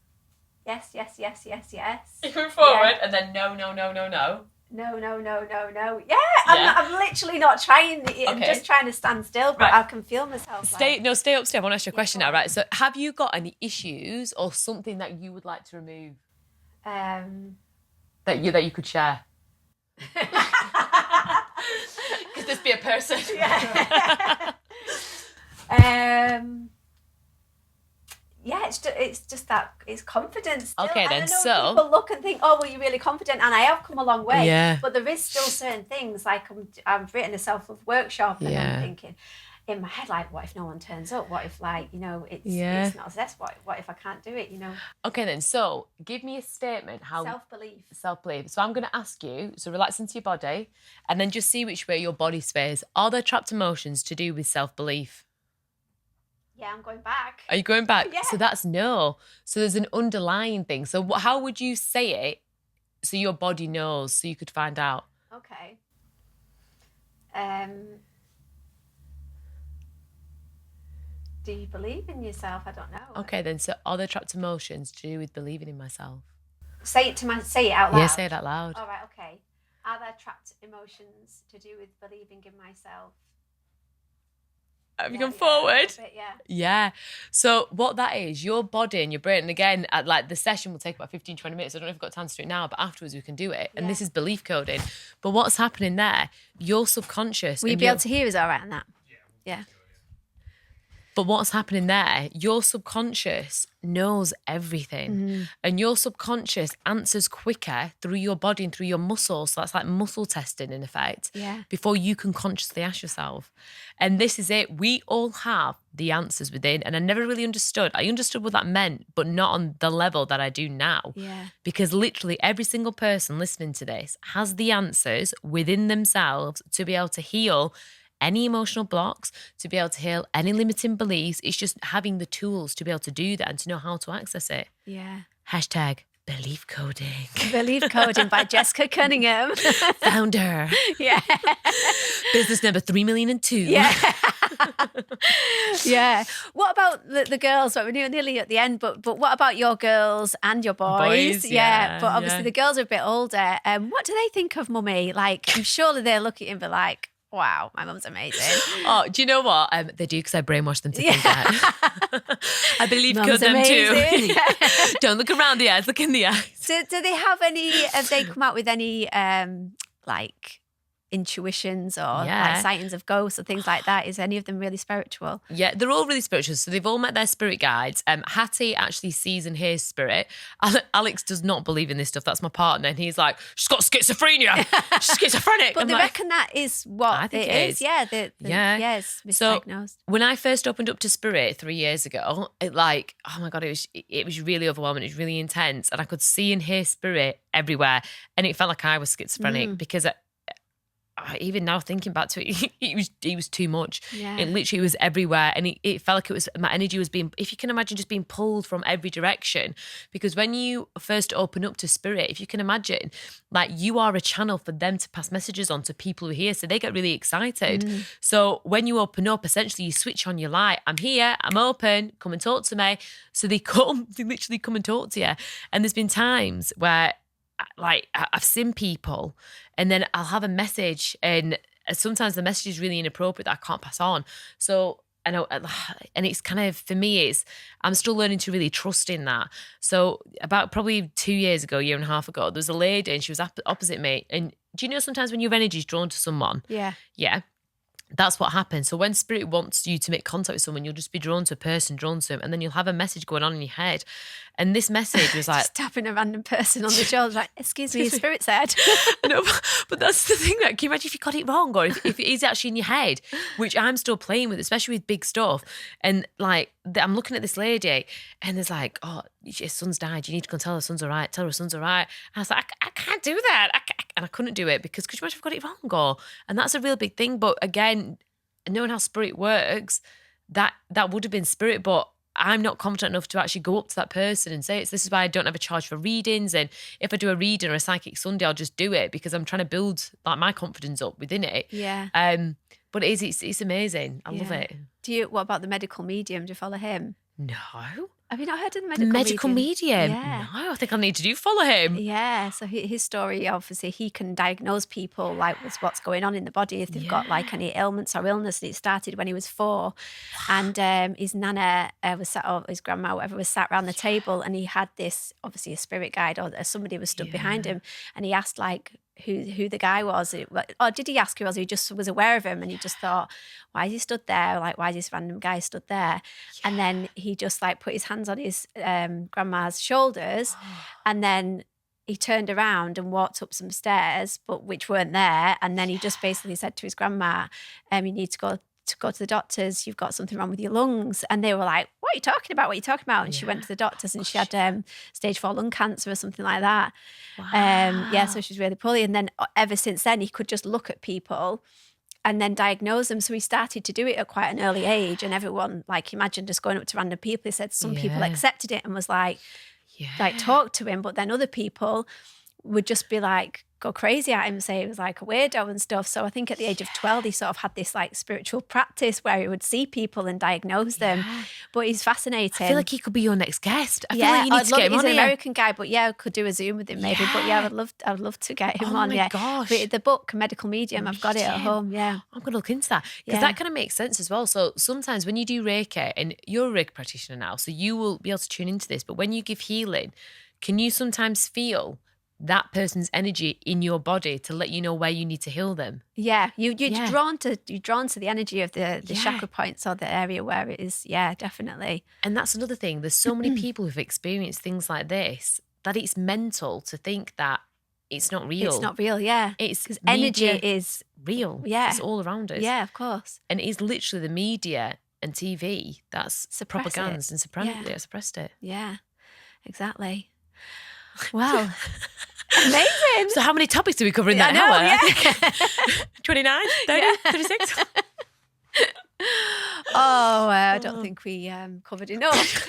Yes, yes, yes, yes, yes. You move forward, and then no, no, no, no, no. No, no, no, no, no. Yeah, I'm literally not trying. I'm Okay. just trying to stand still, but Right. I can feel myself. Stay upstairs. I want to ask you a question now, right? So have you got any issues or something that you would like to remove that you could share? Could this be a person? Yeah, it's just that it's confidence. Still. Okay, And then, I know so- people look and think, oh, well, you're really confident, and I have come a long way. Yeah. But there is still certain things, like I've written a self-love workshop, and Yeah. I'm thinking in my head, like, what if no one turns up? What if, like, Yeah. it's not as this? What if I can't do it? Okay, then. So give me a statement. How Self-belief. self-belief. So I'm going to ask you. So relax into your body, and then just see which way your body sways. Are there trapped emotions to do with self-belief? Yeah, I'm going back. Are you going back? Yeah. So that's no. So there's an underlying thing. So how would you say it so your body knows, so you could find out? Okay. Do you believe in yourself? I don't know. Okay, then. So are there trapped emotions to do with believing in myself? Say it out loud. Yeah, say it out loud. All right, okay. Are there trapped emotions to do with believing in myself? Have you Yeah, gone yeah, forward? a little bit, yeah. Yeah. So what that is, your body and your brain, and again, like the session will take about 15, 20 minutes. I don't know if we've got time to do it now, but afterwards we can do it. And Yeah. this is belief coding. But what's happening there, your subconscious. Will you and be your- able to hear us all right on that? Yeah. But what's happening there, your subconscious knows everything. And your subconscious answers quicker through your body and through your muscles. So that's like muscle testing in effect. Yeah. Before you can consciously ask yourself. And this is it. We all have the answers within. And I never really understood. I understood what that meant, but not on the level that I do now. Yeah. Because literally every single person listening to this has the answers within themselves to be able to heal any emotional blocks, to be able to heal any limiting beliefs. It's just having the tools to be able to do that and to know how to access it. Yeah. Hashtag belief coding. Belief Coding by Jessica Cunningham. Founder. Yeah. Business number 3,000,002. Yeah. Yeah. What about the girls? We're nearly at the end, but what about your girls and your boys? Yeah, But obviously yeah. the girls are a bit older. What do they think of mummy? Like, I'm surely they're looking at him and be like, wow, my mum's amazing. Oh, do you know what? They do, because I brainwash them to think that. I believe Mum's killed them amazing. too. Don't look around the eyes, look in the eyes. Do they have have they come out with any like intuitions or like sightings of ghosts or things like that? Is any of them really spiritual? Yeah, they're all really spiritual. So they've all met their spirit guides. Hattie actually sees and hears spirit. Alex does not believe in this stuff. That's my partner. And he's like, she's got schizophrenia. She's schizophrenic. But I'm they like, reckon that is what I think it is. Yeah, yeah, it's So misdiagnosed. when I first opened up to spirit 3 years ago, it like, oh my God, it was really overwhelming. It was really intense. And I could see and hear spirit everywhere. And it felt like I was schizophrenic because even now thinking back to it, it was too much. Yeah. It literally was everywhere, and it felt like it was, my energy was being, if you can imagine, just being pulled from every direction. Because when you first open up to spirit, if you can imagine, like, you are a channel for them to pass messages on to people who are here, so they get really excited. So when you open up, essentially you switch on your light. I'm here, I'm open, come and talk to me. So they literally come and talk to you. And there's been times where, like, I've seen people and then I'll have a message, and sometimes the message is really inappropriate that I can't pass on. So I know, and it's kind of, for me, I'm still learning to really trust in that. So about probably 2 years ago, year and a half ago, there was a lady and she was opposite me. And do you know sometimes when your energy is drawn to someone? Yeah. Yeah. That's what happens. So when spirit wants you to make contact with someone, you'll just be drawn to a person, drawn to them, and then you'll have a message going on in your head. And this message was like, just tapping a random person on the shoulder, like, excuse me, spirit said. no, but that's the thing. Like, can you imagine if you got it wrong, or if it is actually in your head, which I'm still playing with, especially with big stuff. And like, I'm looking at this lady, and there's like, oh, your son's died. You need to go and tell her son's all right. Tell her son's all right. And I was like, I can't do that. And I couldn't do it because could you imagine if I got it wrong? And that's a real big thing. But again, knowing how spirit works, that would have been spirit, but I'm not confident enough to actually go up to that person and say, this is why I don't have a charge for readings. And if I do a reading or a psychic Sunday, I'll just do it because I'm trying to build like my confidence up within it. Yeah. But it's amazing. I love it. What about the medical medium? Do you follow him? No. Have you not heard of the The medical medium? Yeah. No, I think I need to follow him. Yeah, so his story, obviously, he can diagnose people like with what's going on in the body if they've got like any ailments or illness. And it started when he was 4, and his nana was sat, or his grandma, whatever, was sat around the table, and he had this, obviously, a spirit guide or somebody was stood behind him, and he asked like who the guy was, or did he ask who was? He just was aware of him, and he just thought, why is he stood there? Like, why is this random guy stood there? And then he just like put his hands on his grandma's shoulders, and then he turned around and walked up some stairs, but which weren't there. And then he just basically said to his grandma, you need to go to the doctors, you've got something wrong with your lungs. And they were like, what are you talking about? What are you talking about? And she went to the doctors, and she had stage 4 lung cancer or something like that. Wow. So she's really poorly. And then ever since then, he could just look at people and then diagnose them. So he started to do it at quite an early age. And everyone, like, imagine just going up to random people. He said some people accepted it and was like talk to him. But then other people would just be like, go crazy at him, say he was like a weirdo and stuff. So I think at the age of 12, he sort of had this like spiritual practice where he would see people and diagnose them. But he's fascinating. I feel like he could be your next guest. I feel like you need to get him he's on an here. American guy, but I could do a Zoom with him maybe. But I'd love to get him on. Oh my gosh. But the book, Medical Medium, I've got it at home. Yeah. I'm going to look into that because that kind of makes sense as well. So sometimes when you do Reiki, and you're a Reiki practitioner now, so you will be able to tune into this, but when you give healing, can you sometimes feel that person's energy in your body to let you know where you need to heal them? Yeah, you're drawn to the energy of the chakra points or the area where it is. Yeah, definitely. And that's another thing. There's so many people who've experienced things like this that it's mental to think that it's not real. It's not real, yeah. It's because energy is real. Yeah, it's all around us. Yeah, of course. And it's literally the media and TV that's Suppress propaganda it. and suppressed it. Yeah, exactly. Well, amazing. So how many topics do we cover in that hour? 29, 30, 36? I don't think we covered enough.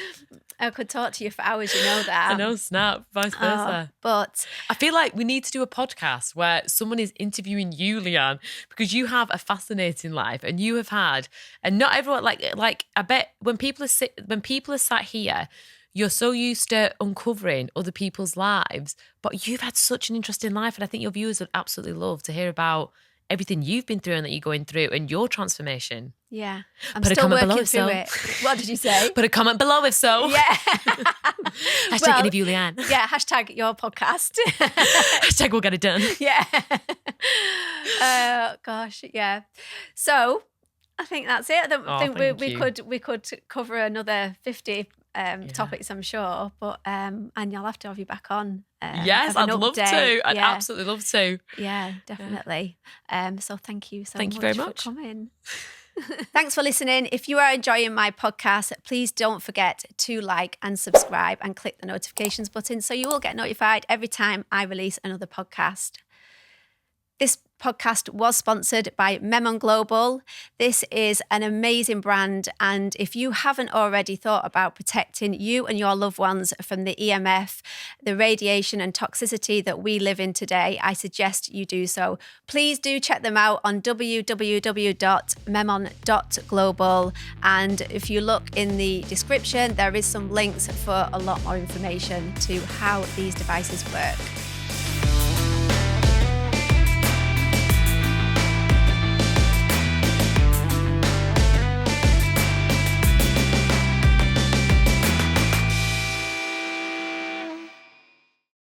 I could talk to you for hours, you know that. I know, snap, vice versa. But I feel like we need to do a podcast where someone is interviewing you, Leanne, because you have a fascinating life and you have had, and not everyone, like I bet when people are sat here, you're so used to uncovering other people's lives, but you've had such an interesting life, and I think your viewers would absolutely love to hear about everything you've been through and that you're going through and your transformation. yeah, I'm Put a still comment below working if through so. it. What did you say? Put a comment below if so. Yeah. Hashtag Well, interview Leanne. Yeah, hashtag your podcast. Hashtag we'll get it done. Yeah. Gosh, yeah. So I think that's it. I don't Oh, think thank we you. could cover another 50 topics, I'm sure. But and you'll have to have you back on. Yes, have I'd an love update. to. I'd Yeah. absolutely love to. Yeah, definitely. So thank you so Thank much you very much. for coming. Thanks for listening. If you are enjoying my podcast, please don't forget to like and subscribe and click the notifications button so you will get notified every time I release another podcast. This podcast was sponsored by Memon Global. This is an amazing brand, and if you haven't already thought about protecting you and your loved ones from the EMF, the radiation and toxicity that we live in today, I suggest you do so. Please do check them out on www.memon.global, and if you look in the description, there is some links for a lot more information to how these devices work.